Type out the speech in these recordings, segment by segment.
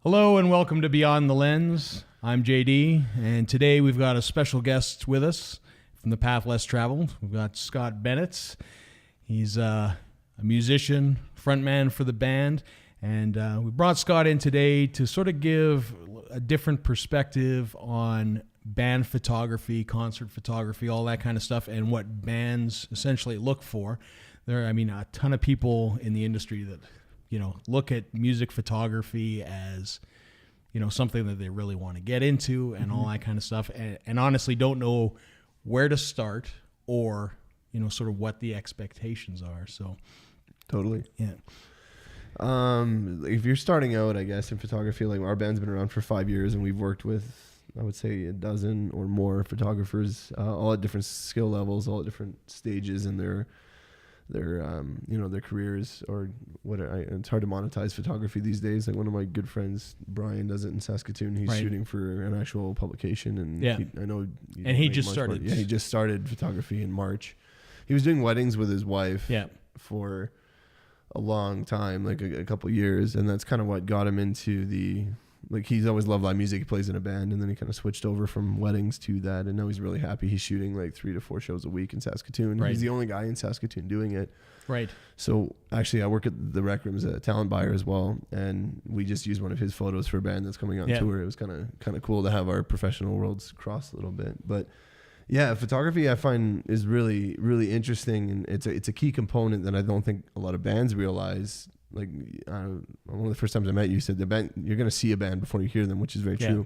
Hello and welcome to Beyond the Lens. I'm JD, and today we've got a special guest with us from the path less traveled. We've got Scott Bennet. He's a musician, frontman for the band, and we brought Scott in today to sort of give a different perspective on band photography, concert photography, all that kind of stuff, and what bands essentially look for. There are, a ton of people in the industry that look at music photography as, something that they really want to get into and all that kind of stuff. And honestly don't know where to start or, sort of what the expectations are. So totally. Yeah. If you're starting out, I guess, in photography, like our band's been around for 5 years and we've worked with, I would say, a dozen or more photographers, all at different skill levels, all at different stages in their careers, or it's hard to monetize photography these days. Like one of my good friends, Brian, does it in Saskatoon. He's shooting for an actual publication, and I know. And he just started. He just started photography in March. He was doing weddings with his wife for a long time, like a couple years, and that's kind of what got him into the. Like he's always loved live music. He plays in a band, and then he kind of switched over from weddings to that, and now he's really happy. He's shooting like 3 to 4 shows a week in Saskatoon. Right. He's the only guy in Saskatoon doing it. Right. So actually, I work at the Rec Room as a talent buyer as well, and we just used one of his photos for a band that's coming on tour. It was kind of cool to have our professional worlds cross a little bit, but. Yeah, photography I find is really, really interesting, and it's a key component that I don't think a lot of bands realize. Like one of the first times I met you, said the band, you're going to see a band before you hear them, which is very true.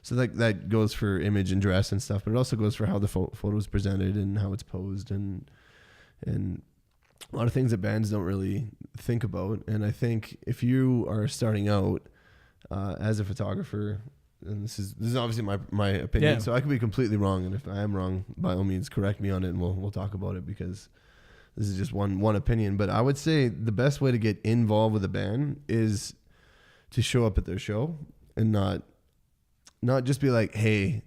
So that goes for image and dress and stuff, but it also goes for how the photo is presented and how it's posed, and a lot of things that bands don't really think about. And I think if you are starting out as a photographer, and this is obviously my opinion, so I could be completely wrong, and if I am wrong, by all means correct me on it, and we'll talk about it, because this is just one opinion. But I would say the best way to get involved with a band is to show up at their show and not just be like, hey,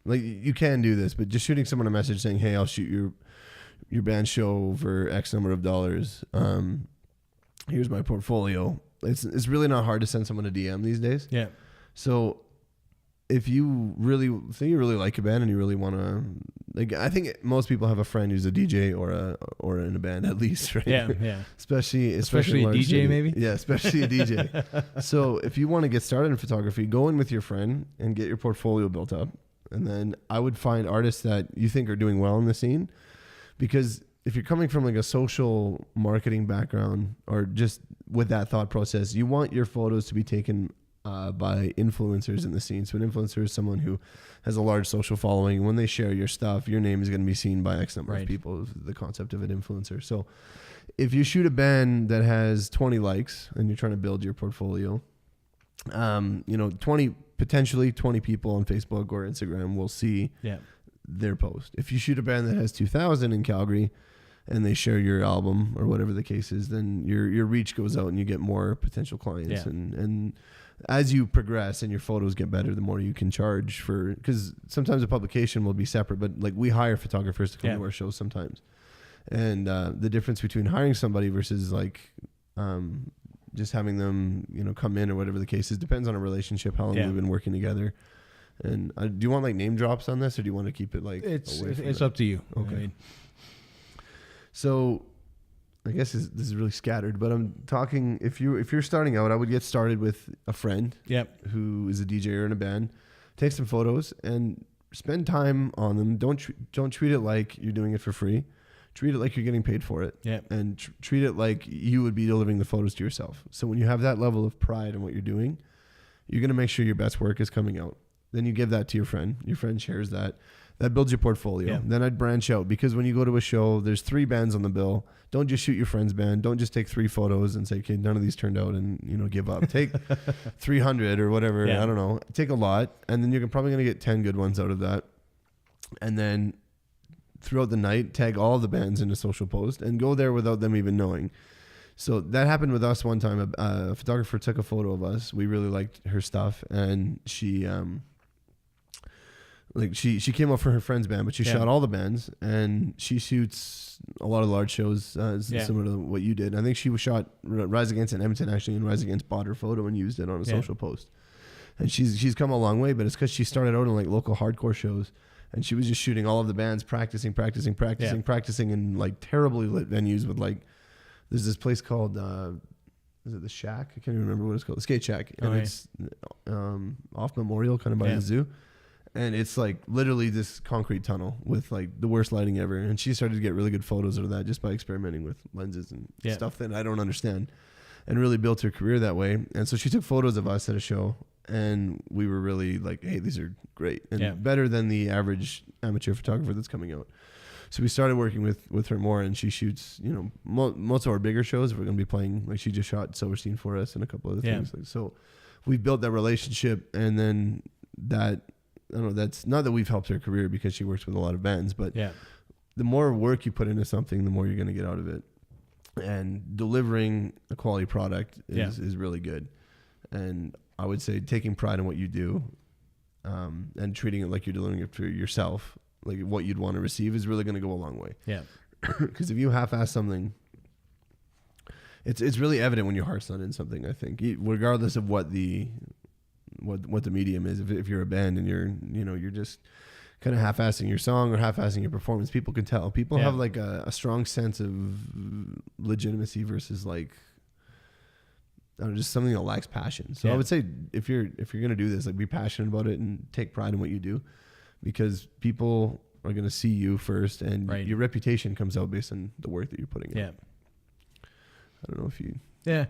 like you can do this, but just shooting someone a message saying, hey, I'll shoot your band show for X number of dollars. Here's my portfolio. It's really not hard to send someone a DM these days. Yeah. So if you really think you really like a band and you really want to, like, I think most people have a friend who's a DJ or in a band at least, right? Yeah, yeah. especially a DJ, maybe. Yeah, especially a DJ. So if you want to get started in photography, go in with your friend and get your portfolio built up, and then I would find artists that you think are doing well in the scene, because if you're coming from like a social marketing background or just with that thought process, you want your photos to be taken by influencers in the scene. So an influencer is someone who has a large social following. When they share your stuff, your name is going to be seen by X number of people, the concept of an influencer. So if you shoot a band that has 20 likes and you're trying to build your portfolio, potentially 20 people on Facebook or Instagram will see their post. If you shoot a band that has 2,000 in Calgary and they share your album or whatever the case is, then your reach goes out and you get more potential clients. And as you progress and your photos get better, the more you can charge for, because sometimes a publication will be separate, but like we hire photographers to come to our shows sometimes. And the difference between hiring somebody versus like just having them, come in or whatever the case is, depends on a relationship, how long we've been working together. And do you want like name drops on this, or do you want to keep it like it's up to you? Okay. So I guess this is really scattered, but I'm talking, if you're starting out, I would get started with a friend who is a DJ or in a band. Take some photos and spend time on them. Don't treat it like you're doing it for free. Treat it like you're getting paid for it. And treat it like you would be delivering the photos to yourself. So when you have that level of pride in what you're doing, you're going to make sure your best work is coming out. Then you give that to your friend. Your friend shares that. That builds your portfolio. Then I'd branch out, because when you go to a show, there's 3 bands on the bill. Don't just shoot your friend's band. Don't just take 3 photos and say, okay, none of these turned out, and give up. Take 300 or whatever. I don't know. Take a lot, and then you're probably going to get 10 good ones out of that. And then throughout the night, tag all the bands in a social post and go there without them even knowing. So that happened with us one time. A photographer took a photo of us. We really liked her stuff, and she Like she came up for her friend's band, but she shot all the bands, and she shoots a lot of large shows similar to what you did. I think she shot Rise Against in Edmonton actually, and Rise Against bought her photo and used it on a social post. And she's come a long way, but it's because she started out in like local hardcore shows, and she was just shooting all of the bands, practicing in like terribly lit venues with like, there's this place called is it the Shack? I can't even remember what it's called. The Skate Shack, and it's off Memorial, kind of by the zoo. And it's like literally this concrete tunnel with like the worst lighting ever. And she started to get really good photos of that just by experimenting with lenses and stuff that I don't understand, and really built her career that way. And so she took photos of us at a show, and we were really like, hey, these are great and better than the average amateur photographer that's coming out. So we started working with her more, and she shoots, you know, most of our bigger shows. We're going to be playing, like she just shot Silverstein for us and a couple other things. Like, so we built that relationship, and then that, I don't know, that's not that we've helped her career because she works with a lot of bands, but the more work you put into something, the more you're going to get out of it. And delivering a quality product is really good. And I would say taking pride in what you do, and treating it like you're delivering it for yourself, like what you'd want to receive, is really going to go a long way. Yeah. Because if you half-ass something, it's really evident when your heart's not in something, I think, regardless of what the medium is. If you're a band and you're just kind of half-assing your song or half-assing your performance, people can tell. People have like a strong sense of legitimacy versus like, I don't know, just something that lacks passion. So I would say if you're gonna do this, like, be passionate about it and take pride in what you do, because people are gonna see you first, and your reputation comes out based on the work that you're putting in. Yeah. I don't know if you. Yeah,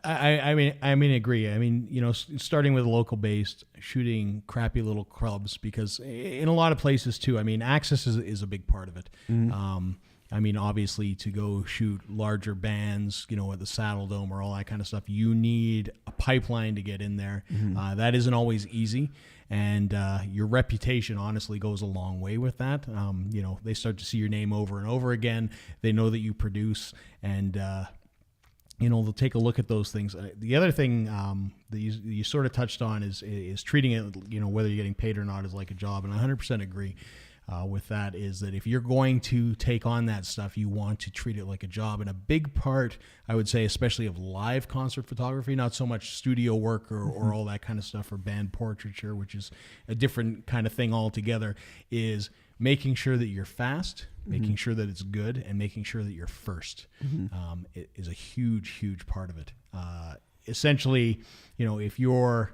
I mean, agree. I mean, you know, starting with local based, shooting crappy little clubs, because in a lot of places too, I mean, access is a big part of it. Mm-hmm. I mean, obviously, to go shoot larger bands, you know, at the Saddle Dome or all that kind of stuff, you need a pipeline to get in there. Mm-hmm. That isn't always easy. And your reputation, honestly, goes a long way with that. You know, they start to see your name over and over again. They know that you produce, and you know, they'll take a look at those things. The other thing that you sort of touched on is treating it, you know, whether you're getting paid or not, is like a job. And I 100% agree with that, is that if you're going to take on that stuff, you want to treat it like a job. And a big part, I would say, especially of live concert photography, not so much studio work or all that kind of stuff, or band portraiture, which is a different kind of thing altogether, is making sure that you're fast, making sure that it's good, and making sure that you're first. It is a huge part of it. Essentially, you know, if you're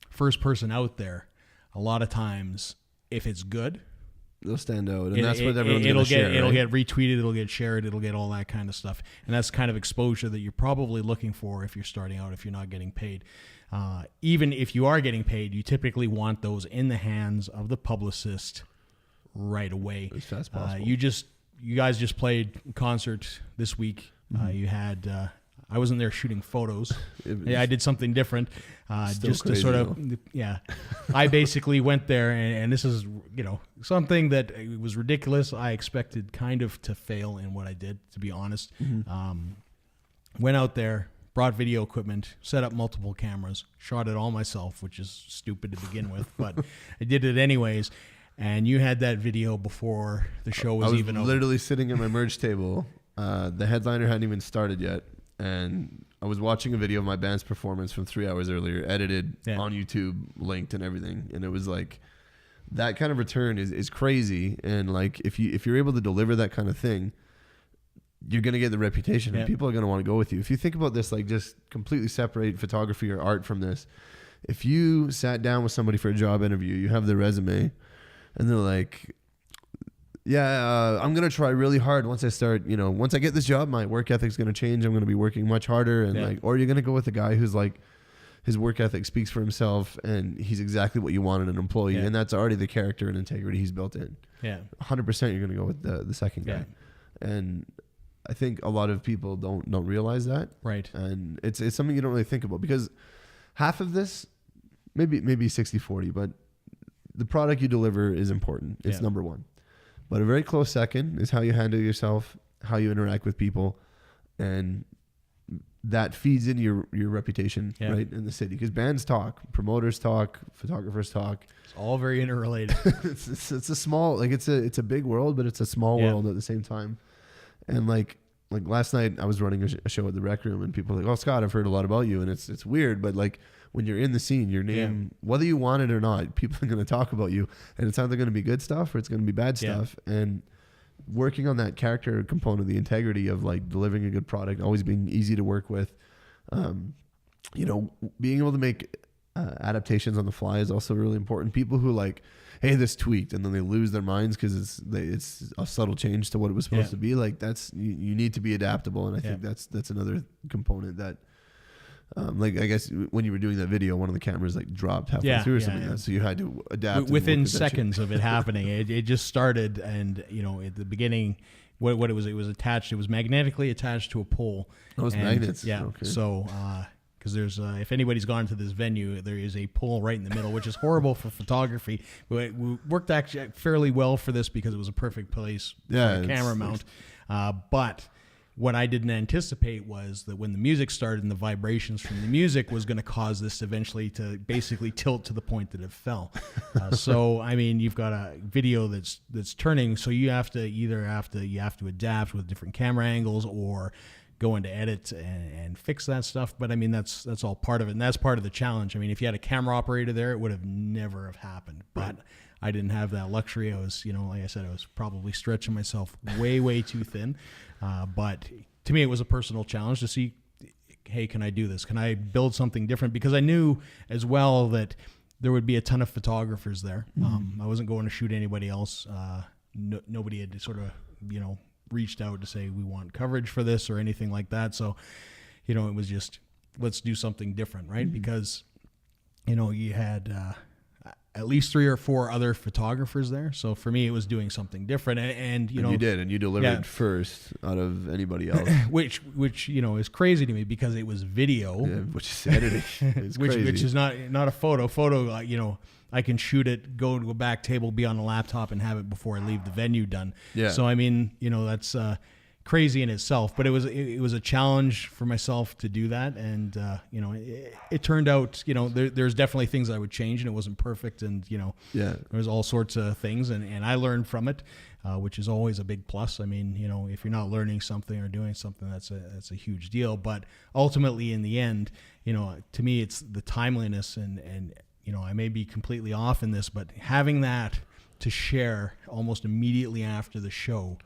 first person out there, a lot of times, if it's good, they'll stand out, and that's what everyone's going to share. It'll get retweeted, it'll get shared, it'll get all that kind of stuff, and that's kind of exposure that you're probably looking for if you're starting out, if you're not getting paid. Even if you are getting paid, you typically want those in the hands of the publicist right away. As fast as possible. You guys just played a concert this week. You had I wasn't there shooting photos. I did something different, just to sort of I basically went there, and this is, you know, something that was ridiculous. I expected kind of to fail in what I did, to be honest. Went out there, brought video equipment, set up multiple cameras, shot it all myself, which is stupid to begin with, but I did it anyways. And you had that video before the show was even over. Literally sitting at my merge table. The headliner hadn't even started yet, and I was watching a video of my band's performance from 3 hours earlier, edited on YouTube, linked and everything. And it was like, that kind of return is crazy. And like, if you're able to deliver that kind of thing, you're going to get the reputation, and people are going to want to go with you. If you think about this, like, just completely separate photography or art from this. If you sat down with somebody for a job interview, you have their resume, and they're like, I'm going to try really hard once I start, you know, once I get this job, my work ethic's going to change. I'm going to be working much harder. And like, or you're going to go with a guy who's like, his work ethic speaks for himself, and he's exactly what you want in an employee. And that's already the character and integrity he's built in. 100% you're going to go with the second guy. And I think a lot of people don't realize that. Right. And it's something you don't really think about, because half of this, maybe 60-40, but the product you deliver is important. It's number one. But a very close second is how you handle yourself, how you interact with people, and that feeds into your reputation, right, in the city. Because bands talk, promoters talk, photographers talk. It's all very interrelated. it's a small, like it's a big world, but it's a small world at the same time. And like last night I was running a show at the Rec Room, and people were like, "Oh, Scott, I've heard a lot about you," and it's weird, but like when you're in the scene, your name, whether you want it or not, people are going to talk about you, and it's either going to be good stuff or it's going to be bad stuff. And working on that character component, the integrity of like delivering a good product, always being easy to work with, you know, being able to make adaptations on the fly is also really important. People who like, hey, this tweaked, and then they lose their minds because it's a subtle change to what it was supposed to be. Like that's you need to be adaptable, and I think that's another component that. Like I guess when you were doing that video, one of the cameras like dropped halfway through or something like that, so you had to adapt. Within seconds of it happening, it just started, and you know, at the beginning, what it was attached. It was magnetically attached to a pole. Oh, it's magnets. Yeah. Okay. So because there's if anybody's gone to this venue, there is a pole right in the middle, which is horrible for photography. But it worked actually fairly well for this because it was a perfect place for a camera mount. But what I didn't anticipate was that when the music started and the vibrations from the music was going to cause this eventually to basically tilt to the point that it fell. So, I mean, you've got a video that's turning, so you have to adapt with different camera angles or go into edit and fix that stuff. But I mean, that's all part of it, and that's part of the challenge. I mean, if you had a camera operator there, it would have never have happened. But I didn't have that luxury. I was, you know, like I said, I was probably stretching myself way too thin. But to me, it was a personal challenge to see, hey, can I do this? Can I build something different? Because I knew as well that there would be a ton of photographers there. I wasn't going to shoot anybody else. Nobody had sort of, you know, reached out to say we want coverage for this or anything like that. So, you know, it was just, let's do something different, right? Because, you know, you had at least 3 or 4 other photographers there. So for me, it was doing something different. And you know, you did, and you delivered first out of anybody else, which you know is crazy to me because it was video, which is editing, which is not a photo. You know, I can shoot it, go to a back table, be on the laptop, and have it before I leave the venue done. Yeah. So I mean, you know, that's crazy in itself, but it was a challenge for myself to do that, and you know, it turned out, you know, there's definitely things I would change, and it wasn't perfect, and you know, there's all sorts of things, and I learned from it, which is always a big plus. I mean, you know, if you're not learning something or doing something, that's a huge deal. But ultimately, in the end, you know, to me, it's the timeliness, and you know, I may be completely off in this, but having that to share almost immediately after the show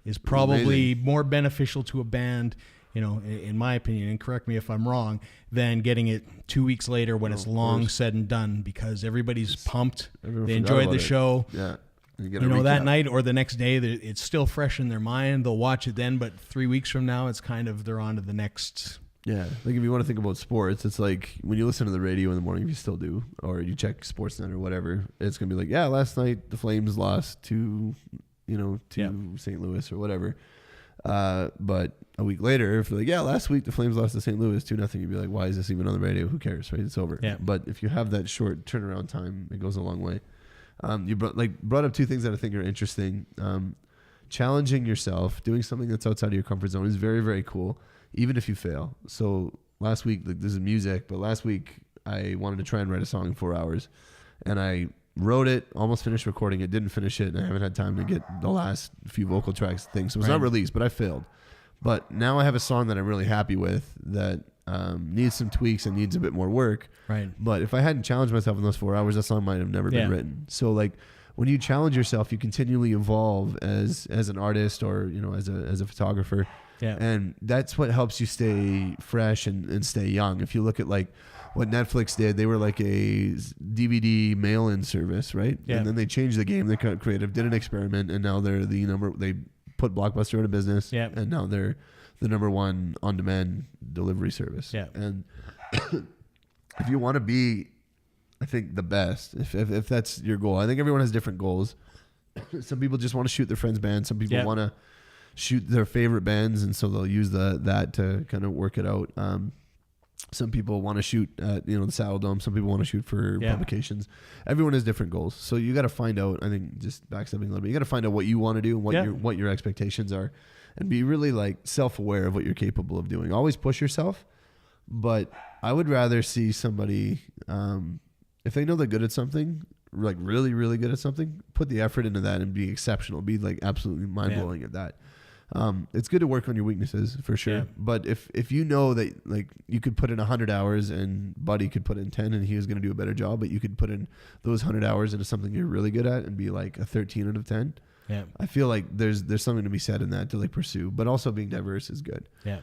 is probably more beneficial to a band, you know, in my opinion, and correct me if I'm wrong, than getting it 2 weeks later when it's long said and done, because everybody's pumped. They enjoyed the show. Yeah. You know, that night or the next day, it's still fresh in their mind. They'll watch it then, but 3 weeks from now, it's kind of, they're on to the next. Yeah. Like if you want to think about sports, it's like when you listen to the radio in the morning, if you still do, or you check Sportsnet or whatever, it's going to be like, yeah, last night the Flames lost to St. Louis or whatever. But a week later, if they're like, yeah, last week the Flames lost to St. Louis 2-0, you'd be like, why is this even on the radio? Who cares, right? It's over. Yeah. But if you have that short turnaround time, it goes a long way. You brought up 2 things that I think are interesting. Challenging yourself, doing something that's outside of your comfort zone is very, very cool, even if you fail. So last week, like, this is music, but last week I wanted to try and write a song in 4 hours, and I wrote it, almost finished recording it, didn't finish it, and I haven't had time to get the last few vocal tracks things. So it was not released, but I failed. But now I have a song that I'm really happy with that needs some tweaks and needs a bit more work. Right. But if I hadn't challenged myself in those 4 hours, that song might have never been written. So like when you challenge yourself, you continually evolve as an artist or, you know, as a photographer. Yeah. And that's what helps you stay fresh and stay young. If you look at like what Netflix did, they were like a DVD mail-in service, right? Yeah. And then they changed the game. They got creative, did an experiment, and now they're they put Blockbuster out of business. Yeah. And now they're the number 1 on-demand delivery service. Yeah. And if you want to be, I think, the best, if that's your goal, I think everyone has different goals. Some people just want to shoot their friend's band. Some people want to shoot their favorite bands, and so they'll use that to kind of work it out. Some people want to shoot at, you know, the Saddle Dome. Some people want to shoot for publications. Everyone has different goals. So you got to find out, I think, just backstepping a little bit, you got to find out what you want to do and what your expectations are. and be really like self-aware of what you're capable of doing. Always push yourself, but I would rather see somebody, if they know they're good at something, like really, really good at something, put the effort into that and be exceptional, be like absolutely mind-blowing at that. It's good to work on your weaknesses for sure. But if you know that like you could put in 100 hours and Buddy could put in 10 and he was going to do a better job, but you could put in those 100 hours into something you're really good at and be like a 13 out of 10. Yeah. I feel like there's something to be said in that to like pursue, but also being diverse is good. Yeah.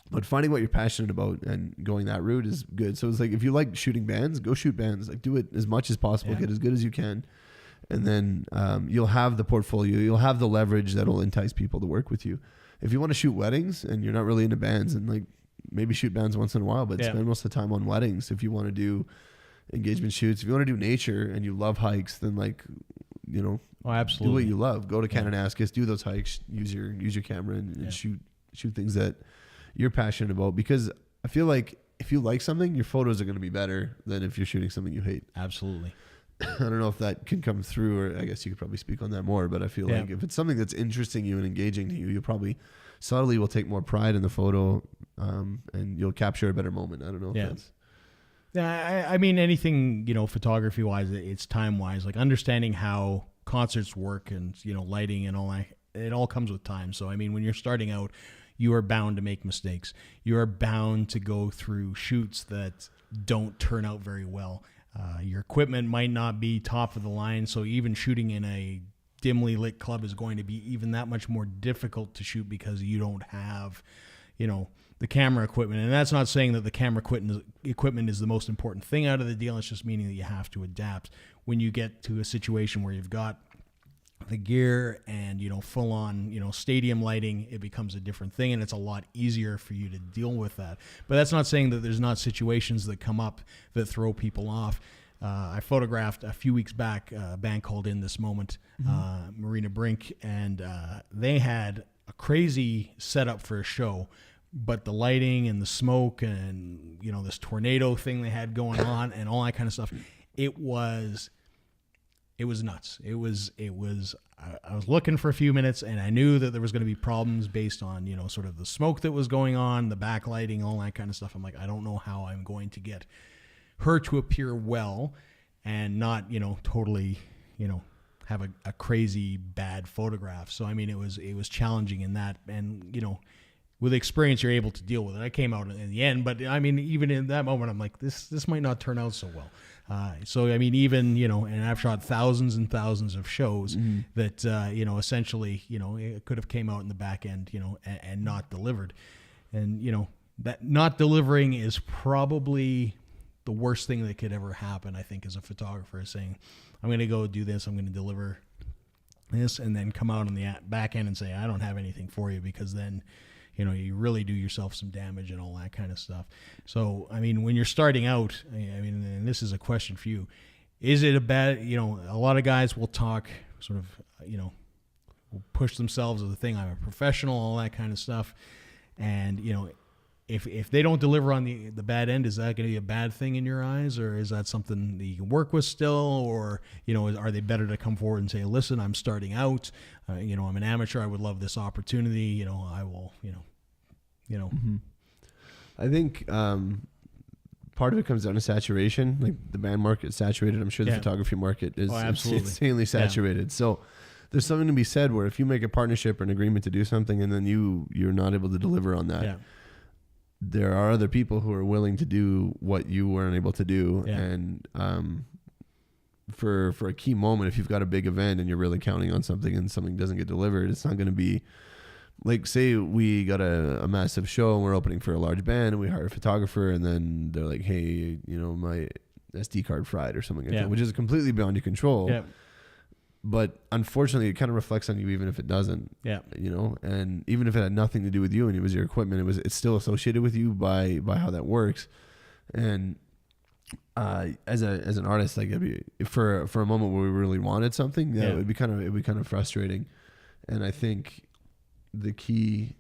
But finding what you're passionate about and going that route is good. So it's like, if you like shooting bands, go shoot bands, like do it as much as possible, get as good as you can. And then you'll have the portfolio, you'll have the leverage that'll entice people to work with you. If you want to shoot weddings and you're not really into bands, and like maybe shoot bands once in a while, but spend most of the time on weddings. If you want to do engagement shoots, if you want to do nature and you love hikes, then like, you know, absolutely, do what you love. Go to Kananaskis, do those hikes, use your camera and shoot things that you're passionate about, because I feel like if you like something, your photos are going to be better than if you're shooting something you hate. Absolutely. I don't know if that can come through, or I guess you could probably speak on that more, but I feel like if it's something that's interesting you and engaging to you, you'll probably subtly will take more pride in the photo, and you'll capture a better moment. I don't know if that's... Yeah, I mean, anything, you know, photography wise, it's time wise, like understanding how concerts work and, you know, lighting and all that, it all comes with time. So, I mean, when you're starting out, you are bound to make mistakes. You are bound to go through shoots that don't turn out very well. Your equipment might not be top of the line, so even shooting in a dimly lit club is going to be even that much more difficult to shoot because you don't have, you know, the camera equipment. And that's not saying that the camera equipment is the most important thing out of the deal. It's just meaning that you have to adapt. When you get to a situation where you've got the gear and, you know, full on, you know, stadium lighting, it becomes a different thing, and it's a lot easier for you to deal with that. But that's not saying that there's not situations that come up that throw people off. I photographed a few weeks back a band called In This Moment, Marina Brink, and they had a crazy setup for a show, but the lighting and the smoke and, you know, this tornado thing they had going on and all that kind of stuff, it was nuts. I was looking for a few minutes, and I knew that there was going to be problems based on, you know, sort of the smoke that was going on, the backlighting, all that kind of stuff. I'm like, I don't know how I'm going to get her to appear well and not, you know, totally, you know, have a crazy bad photograph. So, I mean, it was challenging in that, and, you know, with experience, you're able to deal with it. I came out in the end, but I mean, even in that moment, I'm like, this might not turn out so well. So, I mean, even, you know, and I've shot thousands and thousands of shows that, you know, essentially, you know, it could have came out in the back end, you know, and not delivered. And, you know, that not delivering is probably the worst thing that could ever happen, I think, as a photographer, is saying, I'm going to go do this, I'm going to deliver this, and then come out on the back end and say, I don't have anything for you, because then, you know, you really do yourself some damage and all that kind of stuff. So, I mean, when you're starting out, I mean, and this is a question for you, is it a bad, you know, a lot of guys will talk sort of, you know, will push themselves as the thing, I'm a professional, all that kind of stuff. And, you know, if they don't deliver on the bad end, is that going to be a bad thing in your eyes, or is that something that you can work with still? Or, you know, are they better to come forward and say, listen, I'm starting out, you know, I'm an amateur, I would love this opportunity, you know, I will, you know. I think part of it comes down to saturation. Like, the band market is saturated. I'm sure the photography market is insanely saturated. So there's something to be said where if you make a partnership or an agreement to do something and then you're not able to deliver on that, there are other people who are willing to do what you weren't able to do. And for a key moment, if you've got a big event and you're really counting on something and something doesn't get delivered, it's not going to be like, say we got a massive show and we're opening for a large band and we hire a photographer, and then they're like, hey, you know, my SD card fried or something like that, which is completely beyond your control. But unfortunately, it kind of reflects on you, even if it doesn't. You know, and even if it had nothing to do with you and it was your equipment, it's still associated with you by how that works. And as an artist, like, for a moment where we really wanted something, it would be kind of frustrating. And I think the key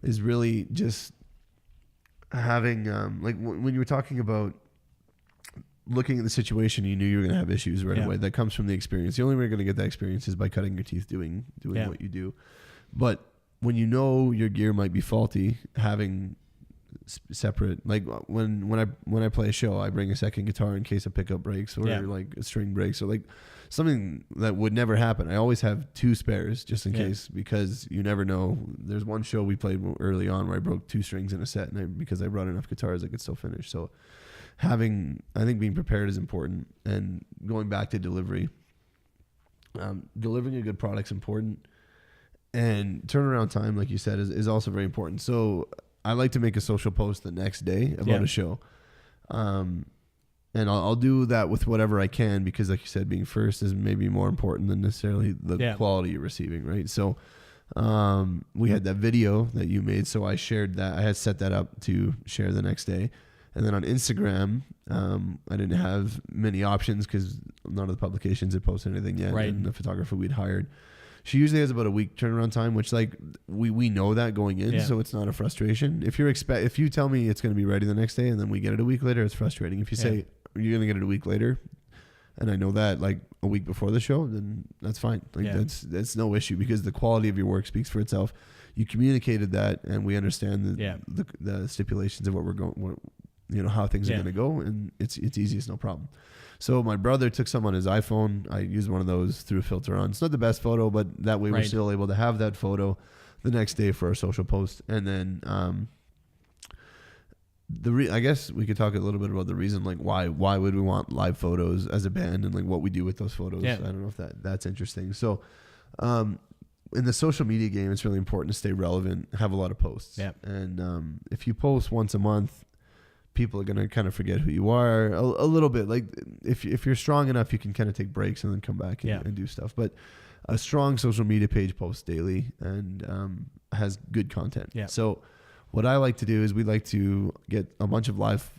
is really just having, like, when you were talking about looking at the situation, you knew you were going to have issues right away. That comes from the experience. The only way you're going to get that experience is by cutting your teeth doing what you do. But when you know your gear might be faulty, having separate, like when I play a show, I bring a second guitar in case a pickup breaks or like a string breaks or like something that would never happen. I always have 2 spares just in case, because you never know. There's one show we played early on where I broke 2 strings in a set, and because I brought enough guitars, I could still finish. So I think being prepared is important. And going back to delivery, delivering a good product is important, and turnaround time, like you said, is also very important. So I like to make a social post the next day about a show. And I'll do that with whatever I can, because like you said, being first is maybe more important than necessarily the quality you're receiving, right? So we had that video that you made, so I shared that. I had set that up to share the next day. And then on Instagram, I didn't have many options because none of the publications had posted anything yet. Right. And the photographer we'd hired, she usually has about a week turnaround time, which like we know that going in, so it's not a frustration. If you tell me it's going to be ready the next day and then we get it a week later, it's frustrating. If you say you're going to get it a week later, and I know that like a week before the show, then that's fine. Like that's no issue, because the quality of your work speaks for itself. You communicated that, and we understand the stipulations of what we're going. How things are going to go, and it's easy. It's no problem. So my brother took some on his iPhone. I used one of those, threw a filter on. It's not the best photo, but that way we're still able to have that photo the next day for our social post. And then I guess we could talk a little bit about the reason, like why would we want live photos as a band, and like what we do with those photos. I don't know if that's interesting. So in the social media game, it's really important to stay relevant, have a lot of posts. And if you post once a month, people are going to kind of forget who you are a little bit. Like if you're strong enough, you can kind of take breaks and then come back and do stuff. But a strong social media page posts daily and has good content. So what I like to do is we like to get a bunch of live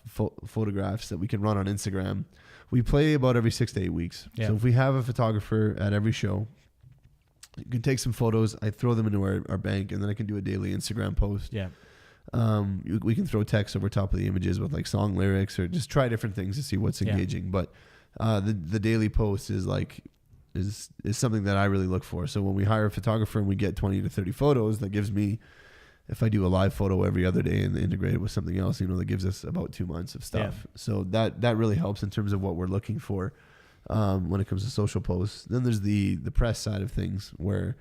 photographs that we can run on Instagram. We play about every 6 to 8 weeks. So if we have a photographer at every show, you can take some photos. I throw them into our bank, and then I can do a daily Instagram post. We can throw text over top of the images with like song lyrics, or just try different things to see what's engaging. But the daily post is something that I really look for. So when we hire a photographer and we get 20 to 30 photos, that gives me, if I do a live photo every other day and integrate it with something else, that gives us about 2 months of stuff. So that really helps in terms of what we're looking for when it comes to social posts. Then there's the press side of things, where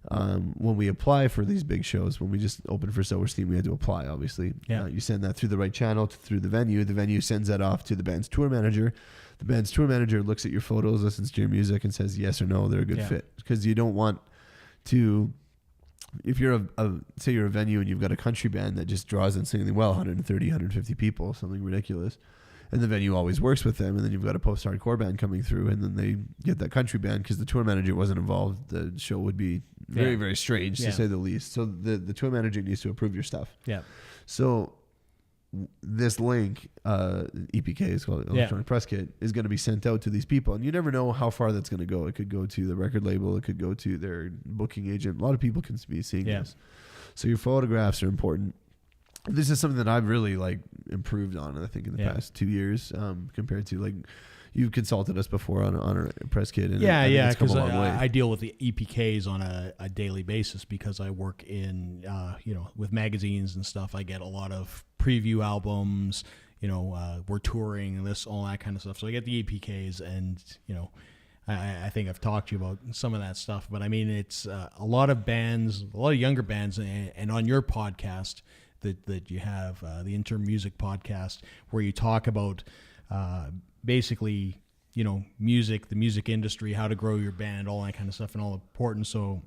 when we apply for these big shows, when we just open for Silverstein, we had to apply, obviously. You send that through the right channel, through the venue sends that off to the band's tour manager. The band's tour manager looks at your photos, listens to your music, and says yes or no, they're a good fit. Because you don't want to, if you're say you're a venue and you've got a country band that just draws insanely well, 130, 150 people, something ridiculous, and the venue always works with them, and then you've got a post-hardcore band coming through, and then they get that country band because the tour manager wasn't involved, the show would be very, very strange, to say the least. So the tour manager needs to approve your stuff. So this link, EPK is called Electronic Press Kit, is going to be sent out to these people, and you never know how far that's going to go. It could go to the record label, it could go to their booking agent. A lot of people can be seeing this. So your photographs are important. This is something that I've really improved on, I think, in the past 2 years, compared to you've consulted us before on our press kit. And because I deal with the EPKs on a daily basis, because I work in with magazines and stuff. I get a lot of preview albums. We're touring and all that kind of stuff. So I get the EPKs, and I think I've talked to you about some of that stuff. But I mean, it's a lot of bands, a lot of younger bands, and on your podcast that you have, the Intern Music podcast, where you talk about basically, music, the music industry, how to grow your band, all that kind of stuff, and all important. So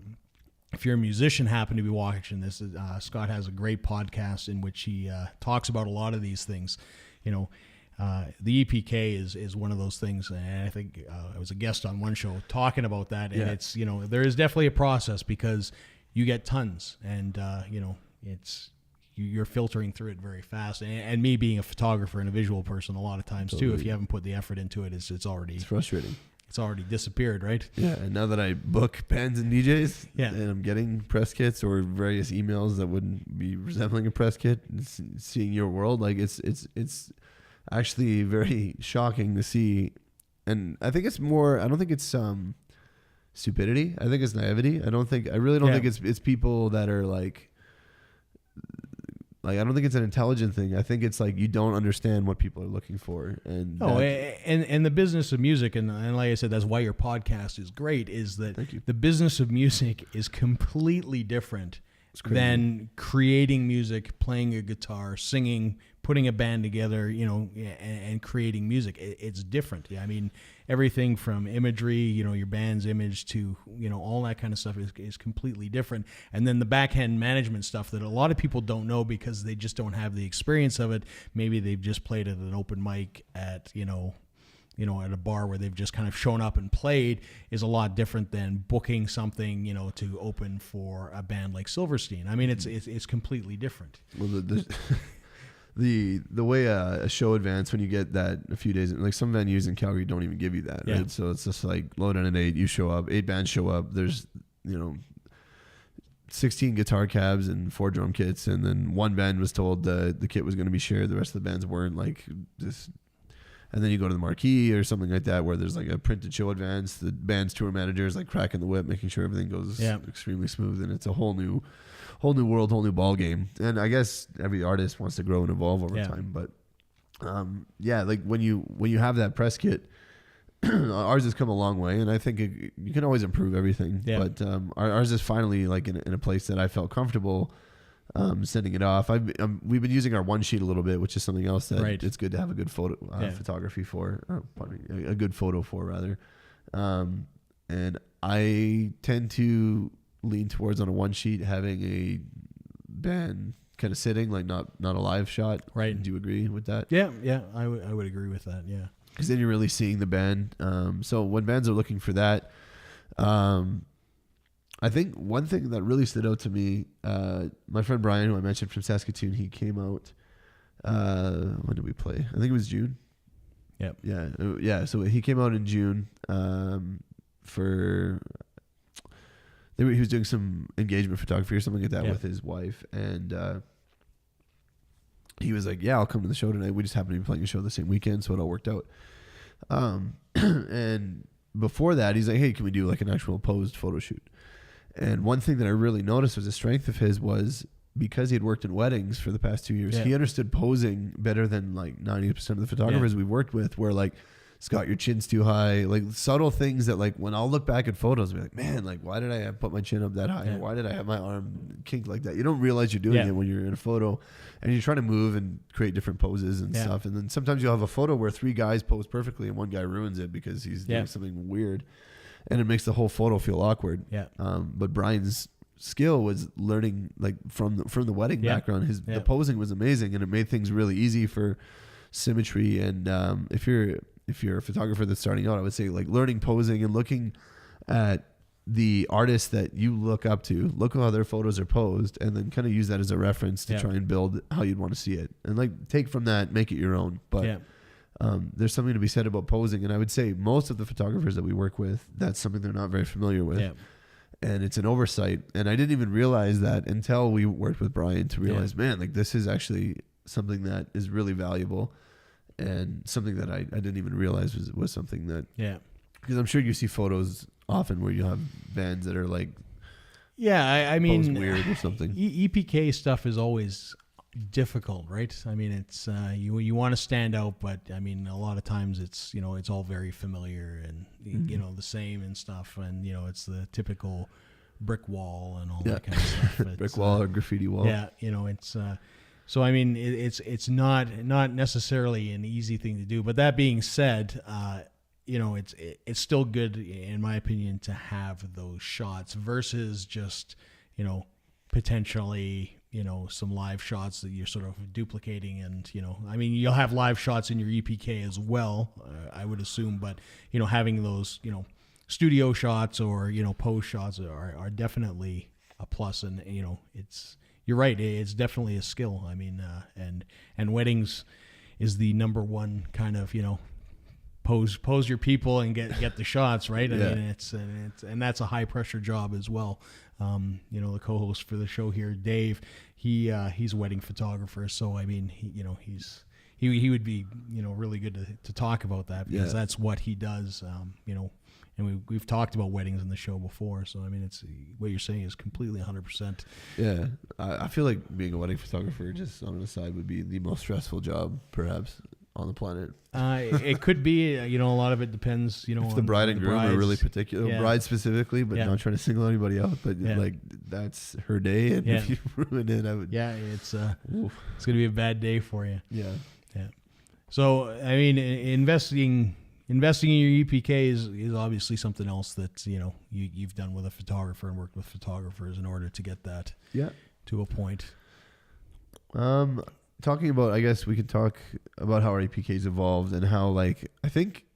if you're a musician, happen to be watching this, Scott has a great podcast in which he talks about a lot of these things. The EPK is one of those things, and I think I was a guest on one show talking about that, and it's, there is definitely a process, because you get tons, and it's, you're filtering through it very fast. And me being a photographer and a visual person, a lot of times too, if you haven't put the effort into it, it's frustrating. It's already disappeared, right? Yeah, and now that I book bands and DJs, and I'm getting press kits or various emails that wouldn't be resembling a press kit, seeing your world, it's actually very shocking to see. And I think it's more, I don't think it's stupidity. I think it's naivety. I really don't think it's people that are like, I don't think it's an intelligent thing. I think it's like you don't understand what people are looking for. And and the business of music, and like I said, that's why your podcast is great, is that the business of music is completely different than creating music, playing a guitar, singing, putting a band together, and creating music. It's different. I mean, everything from imagery, your band's image to, all that kind of stuff is completely different. And then the backhand management stuff that a lot of people don't know because they just don't have the experience of it. Maybe they've just played at an open mic at, at a bar where they've just kind of shown up and played, is a lot different than booking something, to open for a band like Silverstein. I mean, it's completely different. Well, the way a show advance, when you get that a few days, like some venues in Calgary don't even give you that, right? So it's just like load in at 8, you show up, 8 bands show up. There's 16 guitar cabs and 4 drum kits, and then one band was told the kit was going to be shared. The rest of the bands weren't, like just. And then you go to the marquee or something like that where there's like a printed show advance. The band's tour manager is like cracking the whip, making sure everything goes extremely smooth, and it's a whole new world, whole new ball game. And I guess every artist wants to grow and evolve over time. But like when you have that press kit, ours has come a long way, and I think you can always improve everything. Yeah. But ours is finally like in a place that I felt comfortable sending it off. We've been using our one sheet a little bit, which is something else that it's good to have a good photo photography for, a good photo for rather. And I tend to lean towards on a one sheet having a band kind of sitting, like not a live shot. Right. Do you agree with that? Yeah. I would agree with that. Yeah. Because then you're really seeing the band. So when bands are looking for that, I think one thing that really stood out to me, my friend Brian, who I mentioned from Saskatoon, he came out, when did we play? I think it was June. Yep. Yeah. So he came out in June he was doing some engagement photography or something like that with his wife. And he was like, I'll come to the show tonight. We just happened to be playing a show the same weekend, so it all worked out. And before that, he's like, hey, can we do like an actual posed photo shoot? And one thing that I really noticed was a strength of his was because he had worked in weddings for the past 2 years, he understood posing better than like 90% of the photographers we've worked with, where like, Scott, your chin's too high, like subtle things that like when I'll look back at photos, I'll be like, man, like why did I put my chin up that high? Yeah. Why did I have my arm kinked like that? You don't realize you're doing it when you're in a photo and you're trying to move and create different poses and stuff. And then sometimes you'll have a photo where 3 guys pose perfectly and one guy ruins it because he's doing something weird. And it makes the whole photo feel awkward. Yeah. But Brian's skill was learning like from the wedding background. The posing was amazing, and it made things really easy for symmetry. And if you're a photographer that's starting out, I would say like learning posing and looking at the artists that you look up to, look at how their photos are posed, and then kind of use that as a reference to try and build how you'd want to see it, and like take from that, make it your own. But there's something to be said about posing, and I would say most of the photographers that we work with, that's something they're not very familiar with. And it's an oversight, and I didn't even realize that until we worked with Brian to realize, man, like this is actually something that is really valuable, and something that I didn't even realize was something that, because I'm sure you see photos often where you have bands that are like, I mean, weird or something. EPK stuff is always difficult, right? I mean, it's you want to stand out, but I mean, a lot of times it's it's all very familiar and the same and stuff, and it's the typical brick wall and all that kind of stuff. Brick wall or graffiti wall. It's so I mean, it's not necessarily an easy thing to do. But that being said, it's still good in my opinion to have those shots versus just potentially some live shots that you're sort of duplicating. And I mean, you'll have live shots in your EPK as well, I would assume, but having those studio shots or post shots are definitely a plus. And you're right, it's definitely a skill. I mean, and weddings is the number one kind of pose your people and get the shots right. I mean, it's and that's a high pressure job as well. The co-host for the show here, Dave, he's a wedding photographer, so I mean, he's he would be, really good to talk about that, because that's what he does. And we've talked about weddings in the show before. So, I mean, it's what you're saying is completely 100%. Yeah. I feel like being a wedding photographer, just on the side, would be the most stressful job, perhaps, on the planet. It could be, a lot of it depends, if the bride and groom are really particular, bride specifically, but not trying to single anybody out, but like that's her day, and if you ruin it, I would. Yeah, it's going to be a bad day for you. Yeah. Yeah. So, I mean, investing in your EPK is obviously something else that, you've done with a photographer and worked with photographers in order to get that to a point. Talking about, I guess we could talk about how our EPK's evolved and how, like, I think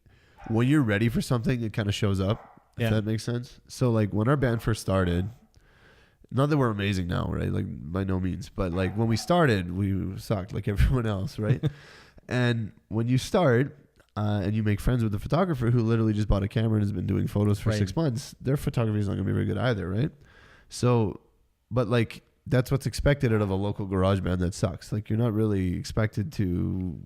when you're ready for something, it kind of shows up, if that makes sense. So, like, when our band first started, not that we're amazing now, right? Like, by no means. But, like, when we started, we sucked like everyone else, right? And when you start and you make friends with the photographer who literally just bought a camera and has been doing photos for 6 months, their photography is not going to be very good either, right? So, but, like, that's what's expected out of a local garage band that sucks. Like, you're not really expected to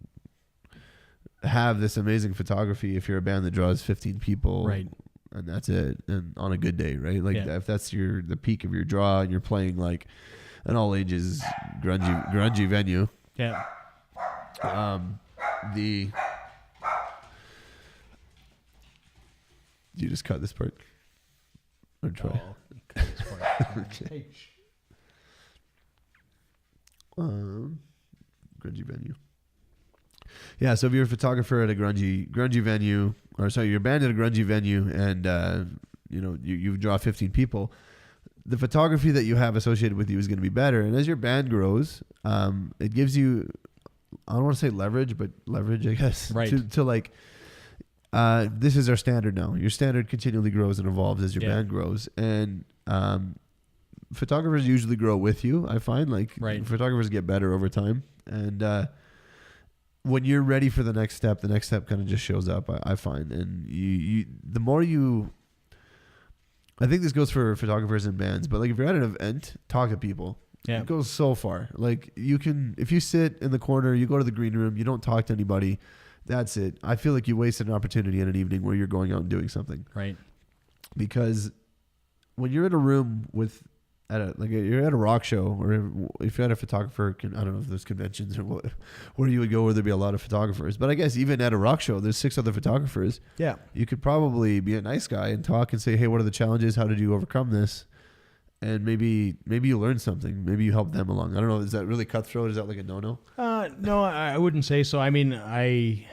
have this amazing photography if you're a band that draws 15 people, right? And that's it. And on a good day, right? Like, if that's the peak of your draw, and you're playing like an all ages grungy venue. Yeah. Did you just cut this part? Or try? Cut this part. Okay. Grungy venue. Yeah, so if you're a photographer at a grungy venue, or sorry, you're a band at a grungy venue, and you draw 15 people, the photography that you have associated with you is going to be better. And as your band grows, it gives you, I don't want to say leverage, but leverage, I guess, right? To like, this is our standard now. Your standard continually grows and evolves as your band grows, and photographers usually grow with you. I find, like, photographers get better over time, and when you're ready for the next step kind of just shows up. I find, and you the more you, I think this goes for photographers and bands, but like if you're at an event, talk to people. It goes so far. Like, you can, if you sit in the corner, you go to the green room, you don't talk to anybody, that's it. I feel like you wasted an opportunity in an evening where you're going out and doing something. Right. Because when you're in a room with, you're at a rock show, or if you're at a photographer, I don't know if there's conventions or what, where you would go where there'd be a lot of photographers. But I guess even at a rock show, there's 6 other photographers. Yeah. You could probably be a nice guy and talk and say, hey, what are the challenges? How did you overcome this? And maybe you learn something. Maybe you help them along. I don't know. Is that really cutthroat? Is that like a no-no? No, I wouldn't say so. I mean, I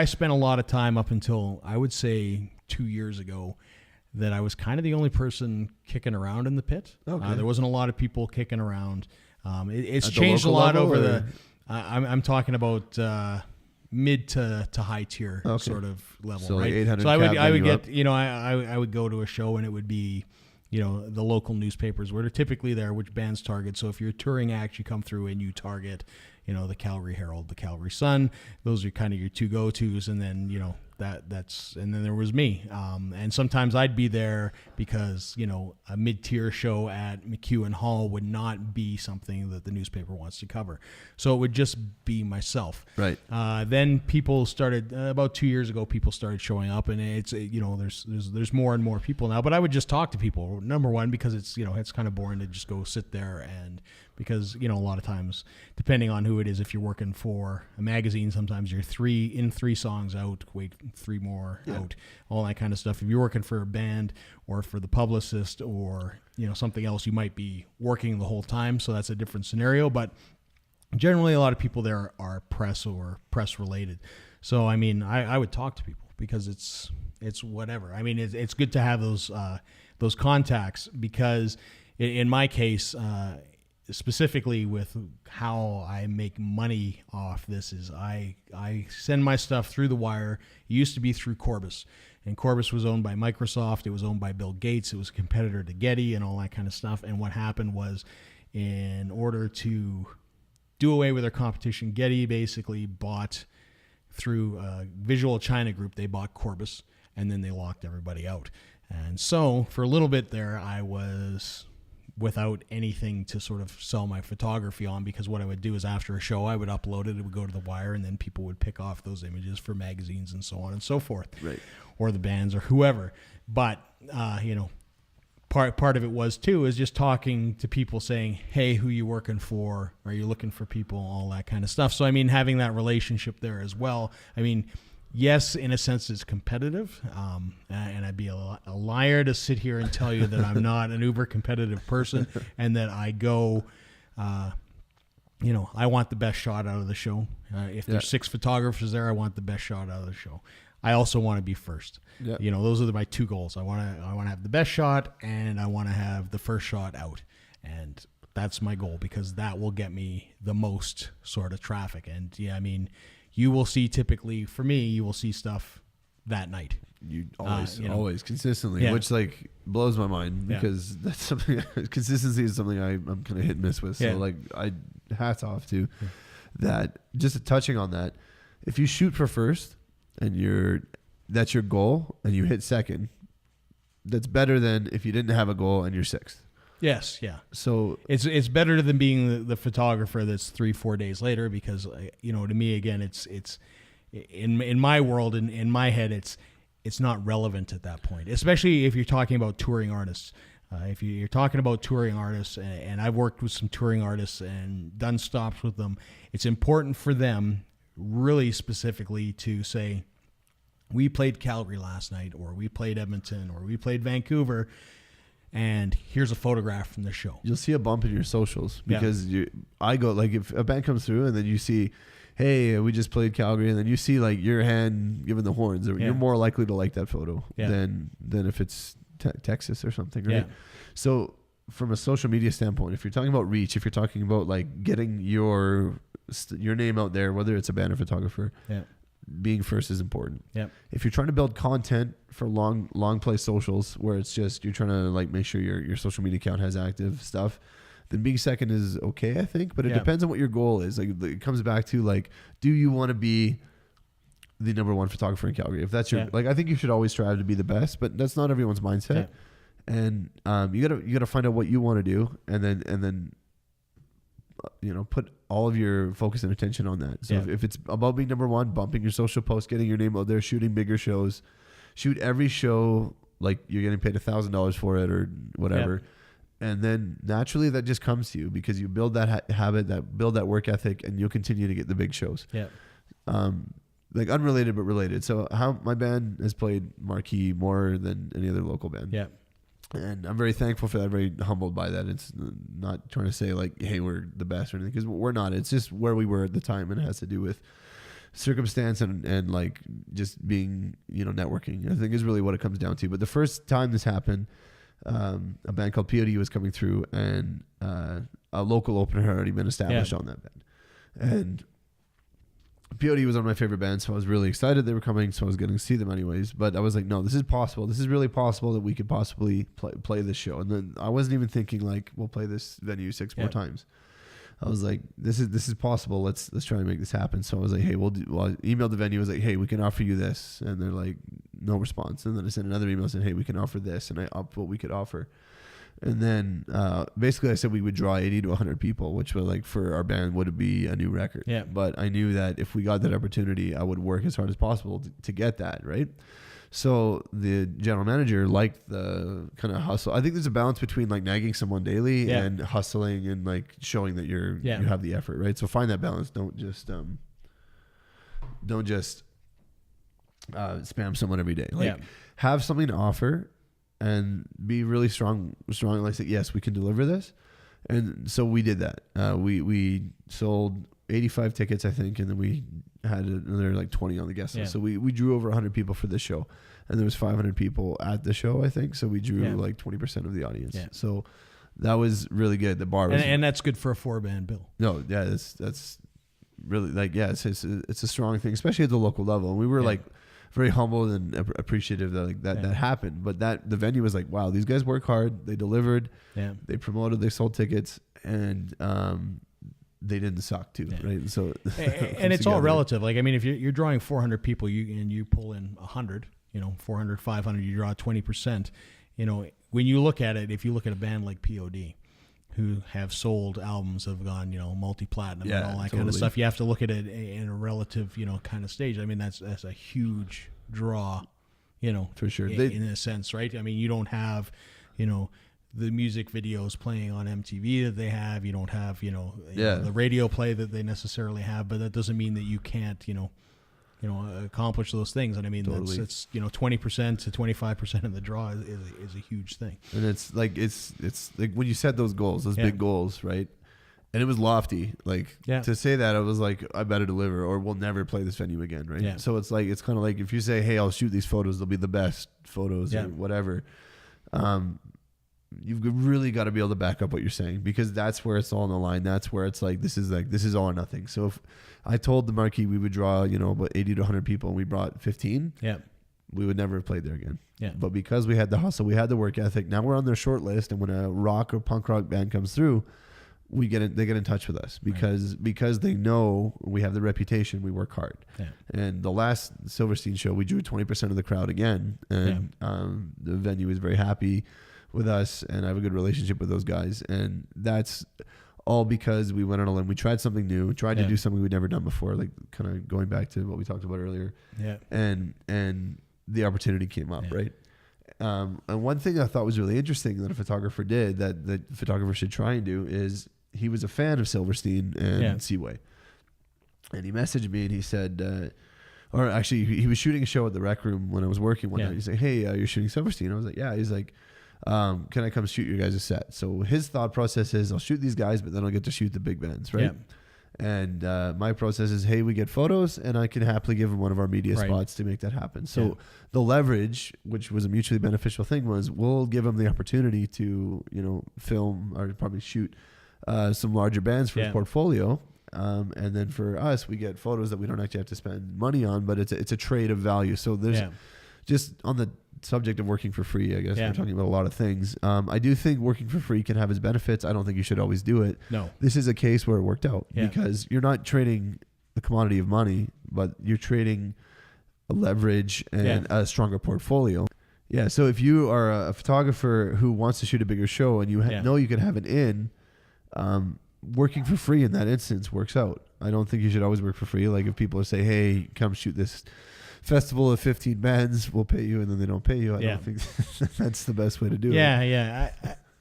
spent a lot of time up until, I would say, 2 years ago, that I was kind of the only person kicking around in the pit. Okay. There wasn't a lot of people kicking around. It's changed a lot over the. I'm talking about mid to high tier sort of level, so right? Like 800 so I would get, I would go to a show and it would be, the local newspapers where they're typically there, which bands target. So if you're a touring act, you come through and you target, the Calgary Herald, the Calgary Sun. Those are kind of your 2 go-tos, and then and then there was me, and sometimes I'd be there because a mid-tier show at McEwen Hall would not be something that the newspaper wants to cover, so it would just be myself. Right. Then people started about 2 years ago. People started showing up, and it's there's more and more people now. But I would just talk to people. Number one, because it's it's kind of boring to just go sit there, and because a lot of times, depending on who it is, if you're working for a magazine, sometimes you're 3 songs out, wait 3 more out, all that kind of stuff. If you're working for a band or for the publicist or something else, you might be working the whole time, so that's a different scenario. But generally, a lot of people there are press or press related. So I mean, I would talk to people because it's whatever. I mean, it's good to have those contacts, because in my case, specifically with how I make money off this, is I send my stuff through the wire. It used to be through Corbis, and Corbis was owned by Microsoft. It was owned by Bill Gates. It was a competitor to Getty and all that kind of stuff. And what happened was, in order to do away with their competition, Getty basically bought, through Visual China Group, they bought Corbis, and then they locked everybody out. And so for a little bit there, I was without anything to sort of sell my photography on, because what I would do is after a show, I would upload it would go to the wire, and then people would pick off those images for magazines and so on and so forth, right, or the bands or whoever. But part of it was too is just talking to people, saying, hey, who you working for? Are you looking for people? All that kind of stuff. So I mean, having that relationship there as well. I mean, yes, in a sense, it's competitive, and I'd be a liar to sit here and tell you that I'm not an uber competitive person, and that I go, I want the best shot out of the show. If there's 6 photographers there, I want the best shot out of the show. I also want to be first. Yeah. Those are my 2 goals. I want to have the best shot, and I want to have the first shot out, and that's my goal, because that will get me the most sort of traffic. And yeah, I mean, you will see, typically for me, you will see stuff that night. You always consistently, which like blows my mind, because that's something, consistency is something I'm kind of hit and miss with. So like, hats off to that. Just touching on that, if you shoot for first and that's your goal and you hit second, that's better than if you didn't have a goal and you're 6th. Yes, yeah. So it's better than being the photographer that's 3-4 days later, because to me, again, it's in my world, in my head, it's not relevant at that point, especially if you're talking about touring artists. If you're talking about touring artists, and I've worked with some touring artists and done stops with them, it's important for them really specifically to say, we played Calgary last night, or we played Edmonton, or we played Vancouver, and here's a photograph from the show. You'll see a bump in your socials, because I go, like, if a band comes through and then you see, hey, we just played Calgary, and then you see like your hand giving the horns, you're more likely to like that photo than if it's Texas or something, right? Yeah. So from a social media standpoint, if you're talking about reach, if you're talking about like getting your name out there, whether it's a band or photographer, being first is important. Yeah. If you're trying to build content for long play socials, where it's just you're trying to like make sure your social media account has active stuff, then being second is okay, I think. But it depends on what your goal is. Like, it comes back to like, do you want to be the number 1 photographer in Calgary? If that's your like, I think you should always strive to be the best, but that's not everyone's mindset. And you gotta find out what you want to do, and then put all of your focus and attention on that. So if it's about being number 1, bumping your social posts, getting your name out there, shooting bigger shows, shoot every show like you're getting paid $1,000 for it or whatever. And then naturally that just comes to you, because you build that habit, build that work ethic, and you'll continue to get the big shows. Like unrelated but related. So how my band has played marquee more than any other local band. Yeah. And I'm very thankful for that, very humbled by that. It's not trying to say like, hey, we're the best or anything, because we're not. It's just where we were at the time, and it has to do with circumstance and like just being, networking, I think, is really what it comes down to. But the first time this happened, a band called POD was coming through, and a local opener had already been established on that band. And POD was one of my favorite bands, so I was really excited they were coming, so I was going to see them anyways. But I was like, no, this is possible. This is really possible that we could possibly play this show. And then I wasn't even thinking like, we'll play this venue 6 more times. I was like, this is possible. Let's try and make this happen. So I was like, hey, I emailed the venue. I was like, hey, we can offer you this. And they're like, no response. And then I sent another email saying, hey, we can offer this. And I upped what we could offer. And then basically I said we would draw 80 to 100 people, which was like for our band would be a new record. Yeah. But I knew that if we got that opportunity, I would work as hard as possible to get that, right? So the general manager liked the kind of hustle. I think there's a balance between like nagging someone daily and hustling and like showing that you have the effort, right? So find that balance. Don't just spam someone every day. Like have something to offer and be really strong. Like say, yes, we can deliver this. And so we did that. We sold 85 tickets, I think, and then we had another like 20 on the guest list. So we drew over 100 people for this show, and there was 500 people at the show, I think. So we drew like 20% of the audience. Yeah. So that was really good. The bar was, and that's good for a 4-band bill. No, yeah, that's really like it's a strong thing, especially at the local level. And we were like very humbled and appreciative that that happened. But the venue was like, wow, these guys work hard. They delivered. Yeah. They promoted. They sold tickets, and they didn't suck too, right? So and it's all relative. Like, I mean, if you're drawing 400 people, you pull in 100, 400, 500, you draw 20%. When you look at it, if you look at a band like POD, who have sold albums have gone, multi-platinum and all that totally. kind of stuff. You have to look at it in a relative, kind of stage. I mean, that's a huge draw, for sure. In a sense, right? I mean, you don't have, the music videos playing on MTV that they have. You don't have, the radio play that they necessarily have, but that doesn't mean that you can't, accomplish those things. And I mean, totally. it's 20% to 25% of the draw is a huge thing. And it's like when you set those goals, those big goals, right? And it was lofty. Like to say that, I was like, I better deliver, or we'll never play this venue again, right? Yeah. So it's kind of like if you say, hey, I'll shoot these photos, they'll be the best photos or whatever. You've really got to be able to back up what you're saying, because that's where it's all on the line. That's where it's like, this is all or nothing. So if I told the marquee we would draw, about 80 to 100 people and we brought 15, we would never have played there again. Yeah. But because we had the hustle, we had the work ethic, now we're on their short list. And when a rock or punk rock band comes through, they get in touch with us because they know we have the reputation, we work hard. Yeah. And the last Silverstein show, we drew 20% of the crowd again. And the venue was very happy with us, and I have a good relationship with those guys. And that's all because we went on a limb. We tried something new, tried to do something we'd never done before, like kind of going back to what we talked about earlier. Yeah. And the opportunity came up, right? And one thing I thought was really interesting that a photographer did, that the photographer should try and do, is he was a fan of Silverstein and Seaway. And he messaged me and he said, or actually he was shooting a show at the Rec Room when I was working one night. He said, hey, you're shooting Silverstein? I was like, yeah. He's like, can I come shoot your guys' set? So his thought process is, I'll shoot these guys, but then I'll get to shoot the big bands, right? Yeah. And my process is, hey, we get photos, and I can happily give them one of our media spots to make that happen. So the leverage, which was a mutually beneficial thing, was we'll give them the opportunity to, film or probably shoot some larger bands for his portfolio. And then for us, we get photos that we don't actually have to spend money on, but it's a trade of value. So there's just on the subject of working for free, I guess we're talking about a lot of things. I do think working for free can have its benefits. I don't think you should always do it. No. This is a case where it worked out because you're not trading the commodity of money, but you're trading a leverage and a stronger portfolio. Yeah. So if you are a photographer who wants to shoot a bigger show and you know you can have an in, working for free in that instance works out. I don't think you should always work for free. Like if people say, hey, come shoot this festival of 15 bands, we'll pay you, and then they don't pay you. I don't think that's the best way to do it. Yeah.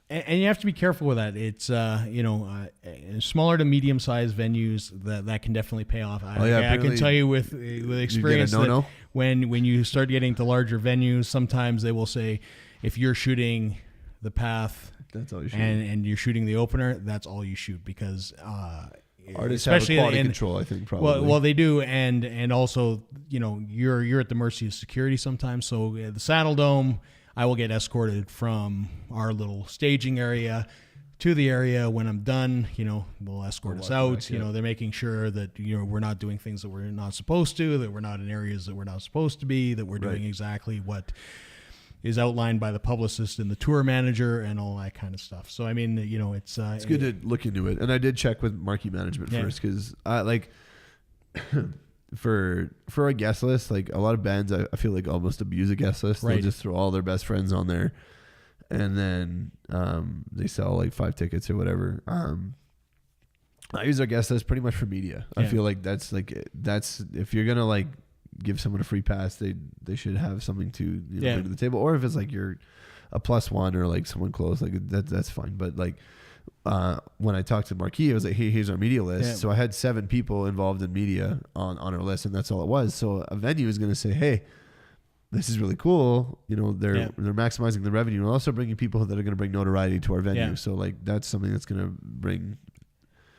And you have to be careful with that. It's smaller to medium-sized venues that can definitely pay off. I can tell you with experience that when you start getting to larger venues, sometimes they will say, if you're shooting the Path, that's all you shoot, and you're shooting the opener, that's all you shoot, because artists especially have quality control, I think, probably. Well, they do, and also, you're at the mercy of security sometimes. So the Saddle Dome, I will get escorted from our little staging area to the area. When I'm done, they'll escort us out. They're making sure that we're not doing things that we're not supposed to, that we're not in areas that we're not supposed to be, that we're doing exactly what is outlined by the publicist and the tour manager and all that kind of stuff. So, I mean, it's good to look into it. And I did check with marquee management first, because for a guest list, like a lot of bands, I feel like almost abuse a guest list. They'll just throw all their best friends on there, and then they sell like 5 tickets or whatever. I use our guest list pretty much for media. I feel like that's if you're gonna like give someone a free pass, they should have something to bring to the table. Or if it's like you're a +1 or like someone close, like that's fine. But like when I talked to Marquis, I was like, hey, here's our media list. So I had 7 people involved in media on our list, and that's all it was. So a venue is going to say, hey, this is really cool. They're maximizing the revenue and also bringing people that are going to bring notoriety to our venue. So like that's something that's going to bring.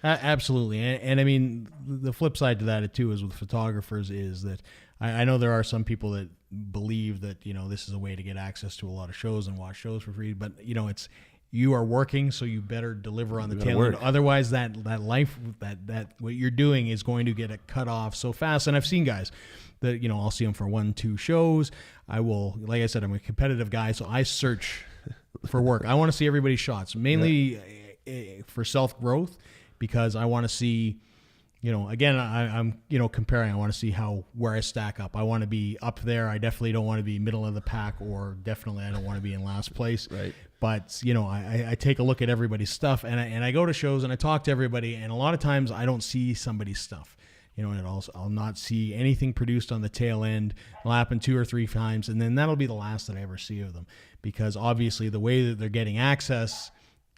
Absolutely. And I mean, the flip side to that too is with photographers is that I know there are some people that believe that, this is a way to get access to a lot of shows and watch shows for free, but you are working, so you better deliver on the tail end. Otherwise that life, that what you're doing is going to get cut off so fast. And I've seen guys that, I'll see them for 1-2 shows. I will, like I said, I'm a competitive guy, so I search for work. I want to see everybody's shots, mainly for self-growth, because I want to see again, I'm comparing. I want to see where I stack up. I want to be up there. I definitely don't want to be middle of the pack, or definitely I don't want to be in last place. Right. But I take a look at everybody's stuff, and I go to shows and I talk to everybody, and a lot of times I don't see somebody's stuff. And I'll not see anything produced on the tail end. It'll happen 2 or 3 times, and then that'll be the last that I ever see of them, because obviously the way that they're getting access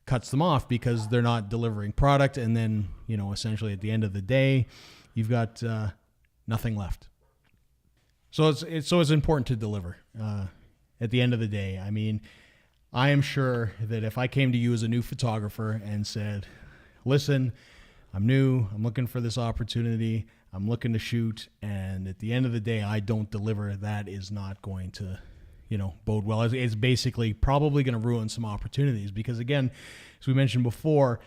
cuts them off, because they're not delivering product, and then essentially at the end of the day, you've got nothing left. So it's important to deliver. At the end of the day, I mean, I am sure that if I came to you as a new photographer and said, "Listen, I'm new, I'm looking for this opportunity, I'm looking to shoot," and at the end of the day I don't deliver, that is not going to bode well. It's basically probably going to ruin some opportunities, because again, as we mentioned before,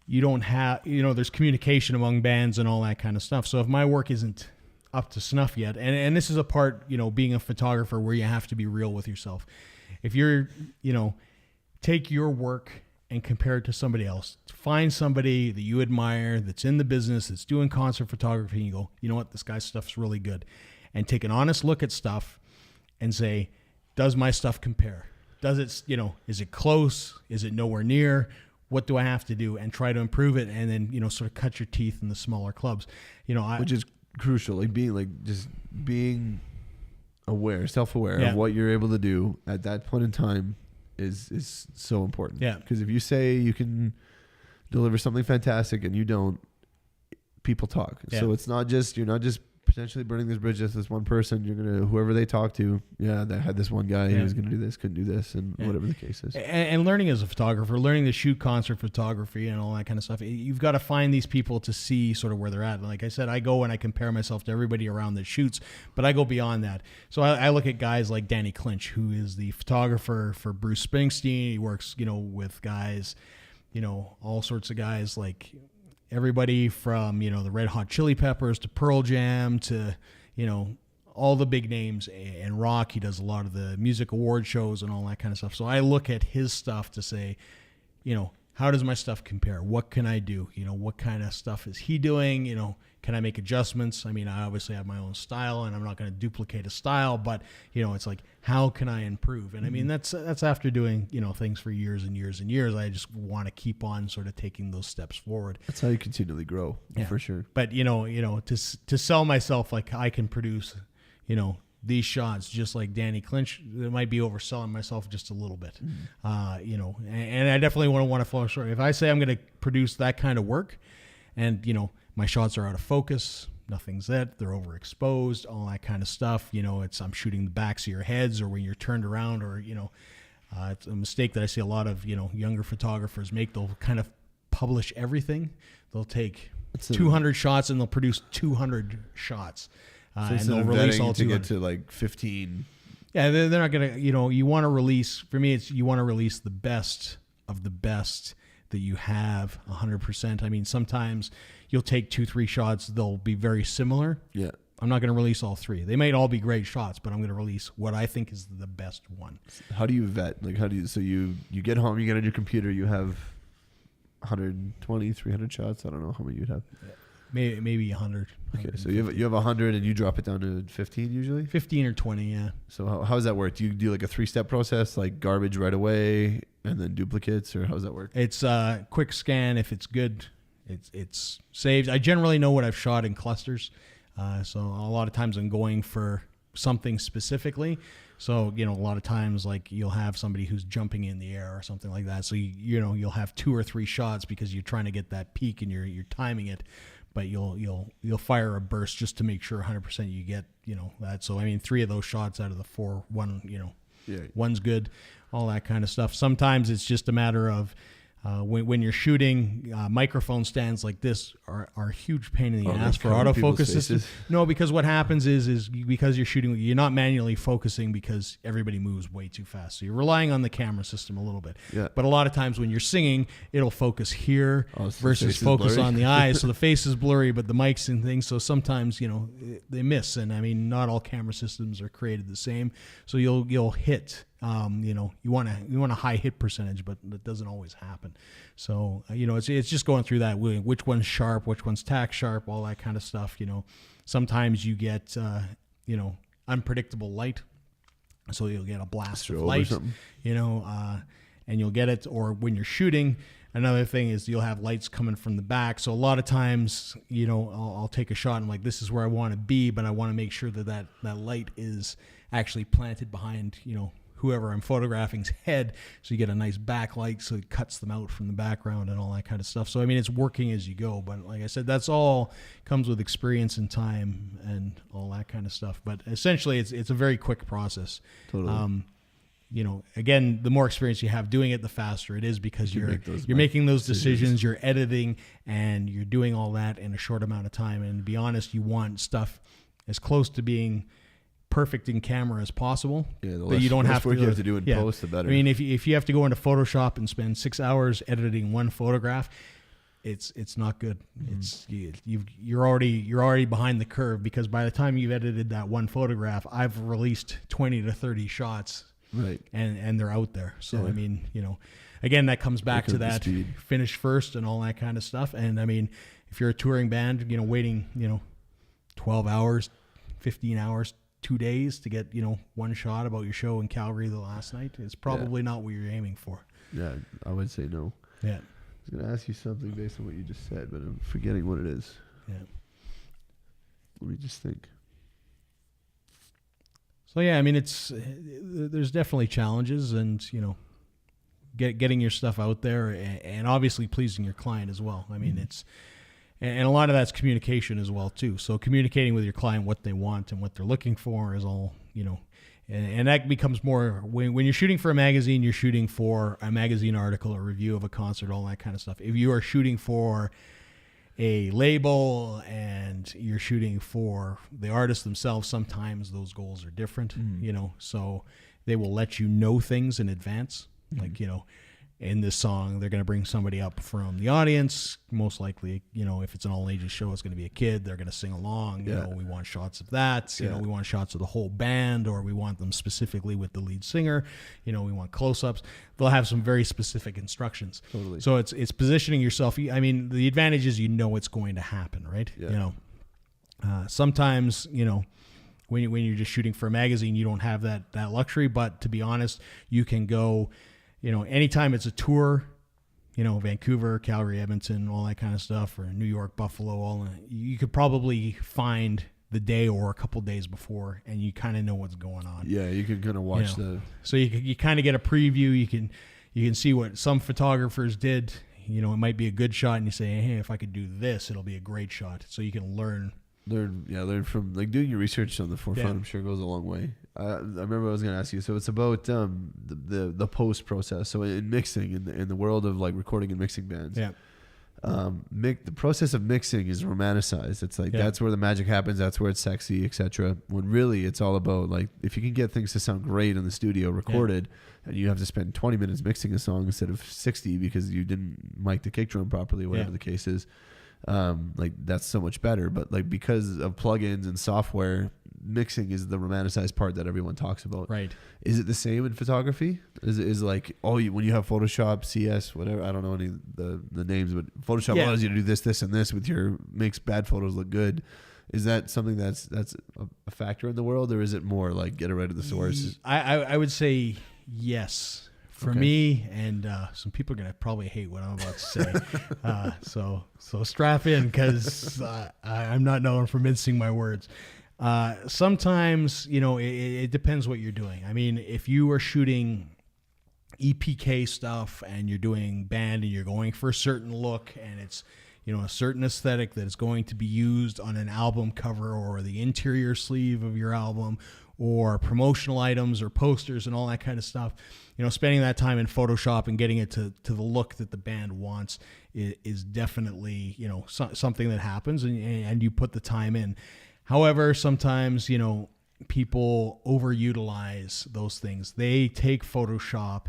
you don't have, there's communication among bands and all that kind of stuff. So if my work isn't up to snuff yet, and this is a part, being a photographer, where you have to be real with yourself. If you're, take your work and compare it to somebody else. Find somebody that you admire, that's in the business, that's doing concert photography, and you go, "You know what, this guy's stuff's really good." And take an honest look at stuff and say, does my stuff compare? Does it, is it close? Is it nowhere near? What do I have to do? And try to improve it, and then, sort of cut your teeth in the smaller clubs. Which is crucial, being aware, self-aware of what you're able to do at that point in time is so important. Yeah. Because if you say you can deliver something fantastic and you don't, people talk. Yeah. So you're not just potentially burning this bridge with this one person. You're going to, whoever they talk to, they had this one guy who was going to do this, couldn't do this, and whatever the case is. And learning as a photographer, learning to shoot concert photography and all that kind of stuff, you've got to find these people to see sort of where they're at. Like I said, I go and I compare myself to everybody around that shoots, but I go beyond that. So I look at guys like Danny Clinch, who is the photographer for Bruce Springsteen. He works, with guys, all sorts of guys, like everybody from, the Red Hot Chili Peppers to Pearl Jam to, all the big names and rock. He does a lot of the music award shows and all that kind of stuff. So I look at his stuff to say, how does my stuff compare? What can I do? What kind of stuff is he doing? Can I make adjustments? I mean, I obviously have my own style, and I'm not going to duplicate a style, but, it's like, how can I improve? And I mean, that's after doing, things for years and years and years. I just want to keep on sort of taking those steps forward. That's how you continually grow, for sure. But, to sell myself like I can produce, these shots just like Danny Clinch, it might be overselling myself just a little bit. And I definitely want to follow short. If I say I'm going to produce that kind of work and, my shots are out of focus, nothing's it, they're overexposed, all that kind of stuff, I'm shooting the backs of your heads, or when you're turned around, or, it's a mistake that I see a lot of, younger photographers make. They'll kind of publish everything. They'll take 200 shots and they'll produce 200 shots. So and they'll release all to get to like 15. Yeah, they're not going to, you want to release, for me, you want to release the best of the best that you have 100%. I mean, sometimes you'll take 2-3 shots. They'll be very similar. Yeah. I'm not going to release all 3. They might all be great shots, but I'm going to release what I think is the best one. How do you vet? Like, so you get home, you get on your computer, you have 120, 300 shots. I don't know how many you'd have. Maybe 100. Okay, so you have 100 and you drop it down to 15 usually? 15 or 20, yeah. So how does that work? Do you do like a 3-step process, like garbage right away and then duplicates, or how does that work? It's a quick scan. If it's good, it's saved. I generally know what I've shot in clusters. So a lot of times I'm going for something specifically. So, a lot of times, like, you'll have somebody who's jumping in the air or something like that. So, you'll have 2 or 3 shots because you're trying to get that peak and you're timing it. But you'll fire a burst just to make sure 100% you get, that. So, I mean, 3 of those shots out of the 4, one's good, all that kind of stuff. Sometimes it's just a matter of when you're shooting, microphone stands like this are a huge pain in the ass for autofocus systems. No, because what happens is because you're shooting, you're not manually focusing because everybody moves way too fast. So you're relying on the camera system a little bit. Yeah. But a lot of times when you're singing, it'll focus here versus focus on the eyes. So the face is blurry, but the mics and things. So sometimes, they miss. And I mean, not all camera systems are created the same. So you'll hit You want a high hit percentage, but that doesn't always happen. So it's just going through that, which one's sharp, which one's tack sharp, all that kind of stuff. Sometimes you get unpredictable light, so you'll get a blast of light, and you'll get it. Or when you're shooting, another thing is you'll have lights coming from the back. So a lot of times, I'll take a shot and I'm like, this is where I want to be, but I want to make sure that light is actually planted behind, whoever I'm photographing's head, so you get a nice backlight, so it cuts them out from the background and all that kind of stuff. So it's working as you go, but like I said, that's all comes with experience and time and all that kind of stuff. But essentially, it's a very quick process. Totally. Again, the more experience you have doing it, the faster it is, because you're making those decisions, you're editing, and you're doing all that in a short amount of time. And to be honest, you want stuff as close to being perfect in camera as possible. Yeah, but you don't have to. You have to do in post, the better. I mean, if you have to go into Photoshop and spend 6 hours editing one photograph, it's not good. Mm-hmm. You're already behind the curve, because by the time you've edited that one photograph, I've released 20 to 30 shots. Right. And they're out there. So, yeah. Again, that comes back to that finish first and all that kind of stuff. And if you're a touring band, waiting, 12 hours, 15 hours, 2 days to get, one shot about your show in Calgary the last night, it's probably not what you're aiming for. Yeah, I would say no. Yeah. I was going to ask you something based on what you just said, but I'm forgetting what it is. Yeah. Let me just think. So yeah, there's definitely challenges, and getting your stuff out there, and obviously pleasing your client as well. And a lot of that's communication as well too. So communicating with your client what they want and what they're looking for is all, and that becomes more when you're shooting for a magazine. You're shooting for a magazine article, a review of a concert, all that kind of stuff. If you are shooting for a label and you're shooting for the artist themselves, sometimes those goals are different, so they will let you know things in advance. Like, in this song, they're going to bring somebody up from the audience. Most likely, if it's an all ages show, it's going to be a kid. They're going to sing along. We want shots of that. We want shots of the whole band, or we want them specifically with the lead singer. We want close-ups. They'll have some very specific instructions. Totally. So it's positioning yourself. The advantage is it's going to happen, right? Yeah. Sometimes when you're just shooting for a magazine, you don't have that luxury. But to be honest, you can go. Anytime it's a tour, Vancouver, Calgary, Edmonton, all that kind of stuff, or New York, Buffalo, you could probably find the day or a couple days before, and you kind of know what's going on. Yeah, you can kind of watch So you kind of get a preview. You can see what some photographers did. It might be a good shot, and you say, hey, if I could do this, it'll be a great shot. So you can learn. Learn from doing your research on the forefront. I'm sure goes a long way. I remember I was going to ask you. So it's about the post process. So in mixing, in the world of recording and mixing bands, the process of mixing is romanticized. It's that's where the magic happens. That's where it's sexy, etc. When really it's all about if you can get things to sound great in the studio recorded, and you have to spend 20 minutes mixing a song instead of 60 because you didn't mic the kick drum properly, whatever the case is. That's so much better, but because of plugins and software, mixing is the romanticized part that everyone talks about. Right. Is it the same in photography? When you have Photoshop, CS, whatever, I don't know any of the names, but Photoshop allows you to do this and this makes bad photos look good. Is that something that's a factor in the world, or is it more get it right at the source? I would say yes. For me, and some people are going to probably hate what I'm about to say. So strap in, because I'm not known for mincing my words. Sometimes, it depends what you're doing. If you are shooting EPK stuff and you're doing band and you're going for a certain look, and it's, a certain aesthetic that is going to be used on an album cover or the interior sleeve of your album, or promotional items or posters and all that kind of stuff, spending that time in Photoshop and getting it to the look that the band wants is definitely, something that happens, and you put the time in. However, sometimes, people overutilize those things. They take Photoshop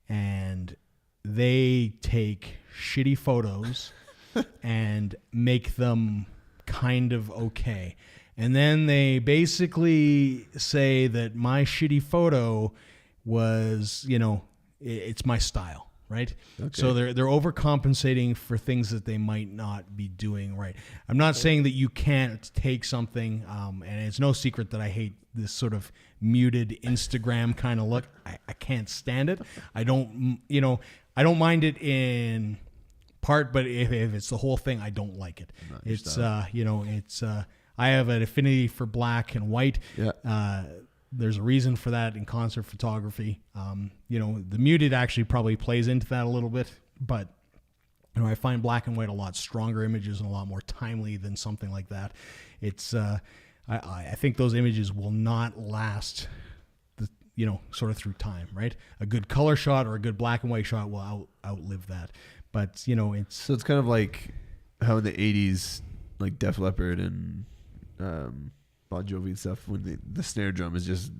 and they take shitty photos and make them kind of okay. And then they basically say that my shitty photo was, it's my style. Right. Okay. So they're overcompensating for things that they might not be doing right. I'm not saying that you can't take something, and it's no secret that I hate this sort of muted Instagram kind of look. I can't stand it. I don't mind it in part, but if it's the whole thing, I don't like it. It's I have an affinity for black and white. Yeah. There's a reason for that in concert photography. The muted actually probably plays into that a little bit, but I find black and white a lot stronger images and a lot more timely than something like that. It's I think those images will not last sort of through time, right? A good color shot or a good black and white shot will outlive that. But it's so it's kind of like how in the 80s, like Def Leppard and Bon Jovi and stuff, when the snare drum is just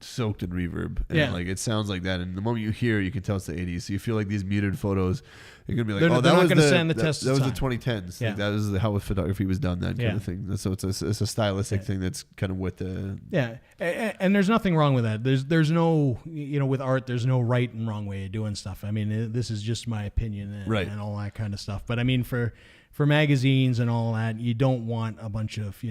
soaked in reverb, and like it sounds like that, and the moment you hear it, you can tell it's the 80s. So you feel like these muted photos, you're gonna be like, they're not going to stand the test. That of was time. the 2010s. Yeah. Like that was how photography was done. That kind of thing. So it's a stylistic thing that's kind of with the and there's nothing wrong with that. There's no with art, there's no right and wrong way of doing stuff. I mean, this is just my opinion and all that kind of stuff. But I mean, for magazines and all that, you don't want a bunch of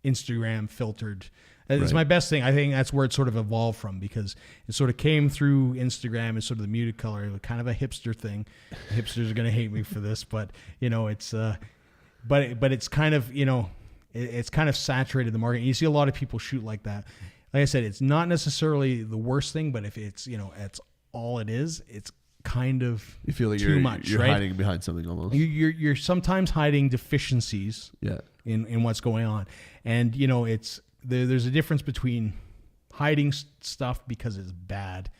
Instagram filtered. It's my best thing. I think that's where it sort of evolved from, because it sort of came through Instagram as sort of the muted color. It was kind of a hipster thing. Hipsters are going to hate me for this, but it's but it's kind of it's kind of saturated the market. You see a lot of people shoot like that. Like I said, it's not necessarily the worst thing, but if it's it's all it is, it's kind of you feel like too much. You're right? hiding behind something almost. You're sometimes hiding deficiencies. In what's going on, and there's a difference between hiding stuff because it's bad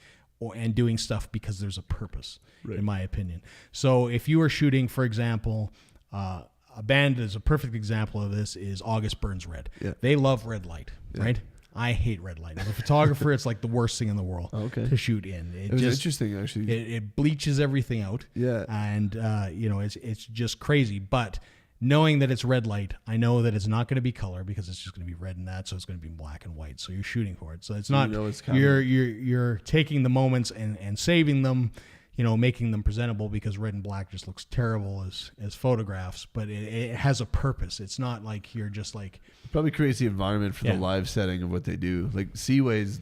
and doing stuff because there's a purpose, in my opinion. So if you were shooting, for example, a band that is a perfect example of this is August Burns Red. Yeah. They love red light, right? I hate red light. As a photographer, it's like the worst thing in the world to shoot in. It was interesting, actually. It bleaches everything out. Yeah. And, it's just crazy. But knowing that it's red light, I know that it's not going to be color because it's just going to be red and that, so it's going to be black and white. So you're shooting for it. So it's not you're taking the moments and saving them, making them presentable, because red and black just looks terrible as photographs. But it has a purpose. It's not like you're just like it probably creates the environment for the live setting of what they do. Like Seaways,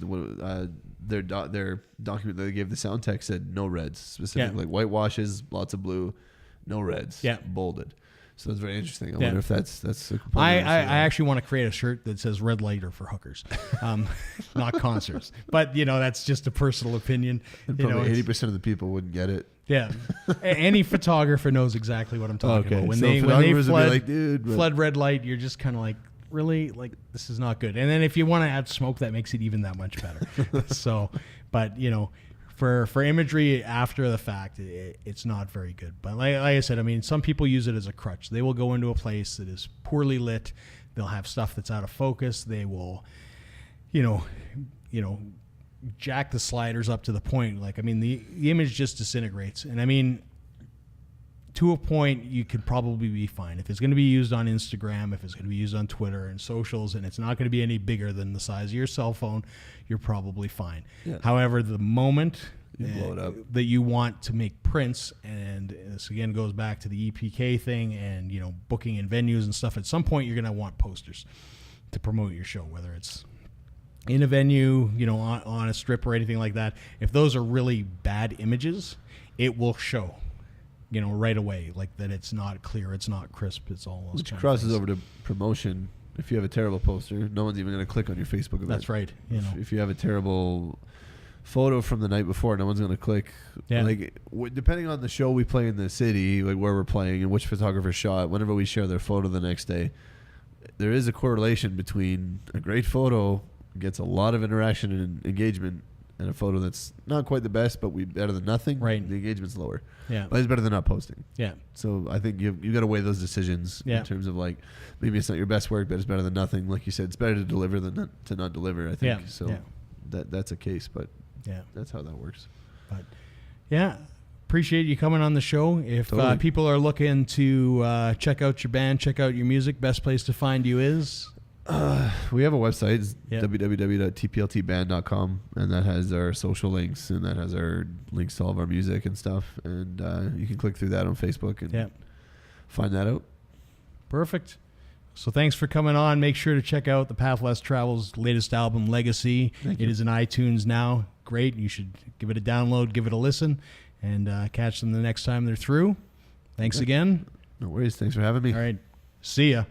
their document that they gave the sound tech said no reds specifically, like white washes, lots of blue, no reds, bolded. So it's very interesting. I wonder if that's a component. I actually want to create a shirt that says red light are for hookers, not concerts. But, that's just a personal opinion. And probably 80% of the people wouldn't get it. Yeah. Any photographer knows exactly what I'm talking about. When so they flood red light, you're just kind of like, really? Like, this is not good. And then if you want to add smoke, that makes it even that much better. So, but, for imagery after the fact, it's not very good. But like I said, I mean, some people use it as a crutch. They will go into a place that is poorly lit. They'll have stuff that's out of focus. They will, jack the sliders up to the point. Like, I mean, the image just disintegrates. And I mean, to a point, you could probably be fine. If it's going to be used on Instagram, if it's going to be used on Twitter and socials, and it's not going to be any bigger than the size of your cell phone, you're probably fine. Yeah. However, the moment you blow it up, that you want to make prints, and this again goes back to the EPK thing and, booking in venues and stuff, at some point you're going to want posters to promote your show, whether it's in a venue, on a strip or anything like that. If those are really bad images, it will show. Right away, like that it's not clear, it's not crisp, it's all those. Which crosses over to promotion. If you have a terrible poster, no one's even going to click on your Facebook event. That's right. If you have a terrible photo from the night before, no one's going to click. Yeah. Like, depending on the show we play in the city, like where we're playing and which photographer shot, whenever we share their photo the next day, there is a correlation between a great photo gets a lot of interaction and engagement, and a photo that's not quite the best, but better than nothing. Right. The engagement's lower. Yeah. But it's better than not posting. Yeah. So I think you've got to weigh those decisions in terms of, like, maybe it's not your best work, but it's better than nothing. Like you said, it's better to deliver than to not deliver, I think. Yeah. So that's a case, but that's how that works. But appreciate you coming on the show. If people are looking to check out your band, check out your music, best place to find you is? We have a website, it's Yep. www.tpltband.com, and that has our social links, and that has our links to all of our music and stuff. And you can click through that on Facebook and Yep. find that out. Perfect. So thanks for coming on. Make sure to check out the Path Less Travel's latest album, Legacy. Thank It you. is in iTunes now. Great. You should give it a download, give it a listen, and catch them the next time they're through. Thanks Okay. again. No worries. Thanks for having me. All right. See ya.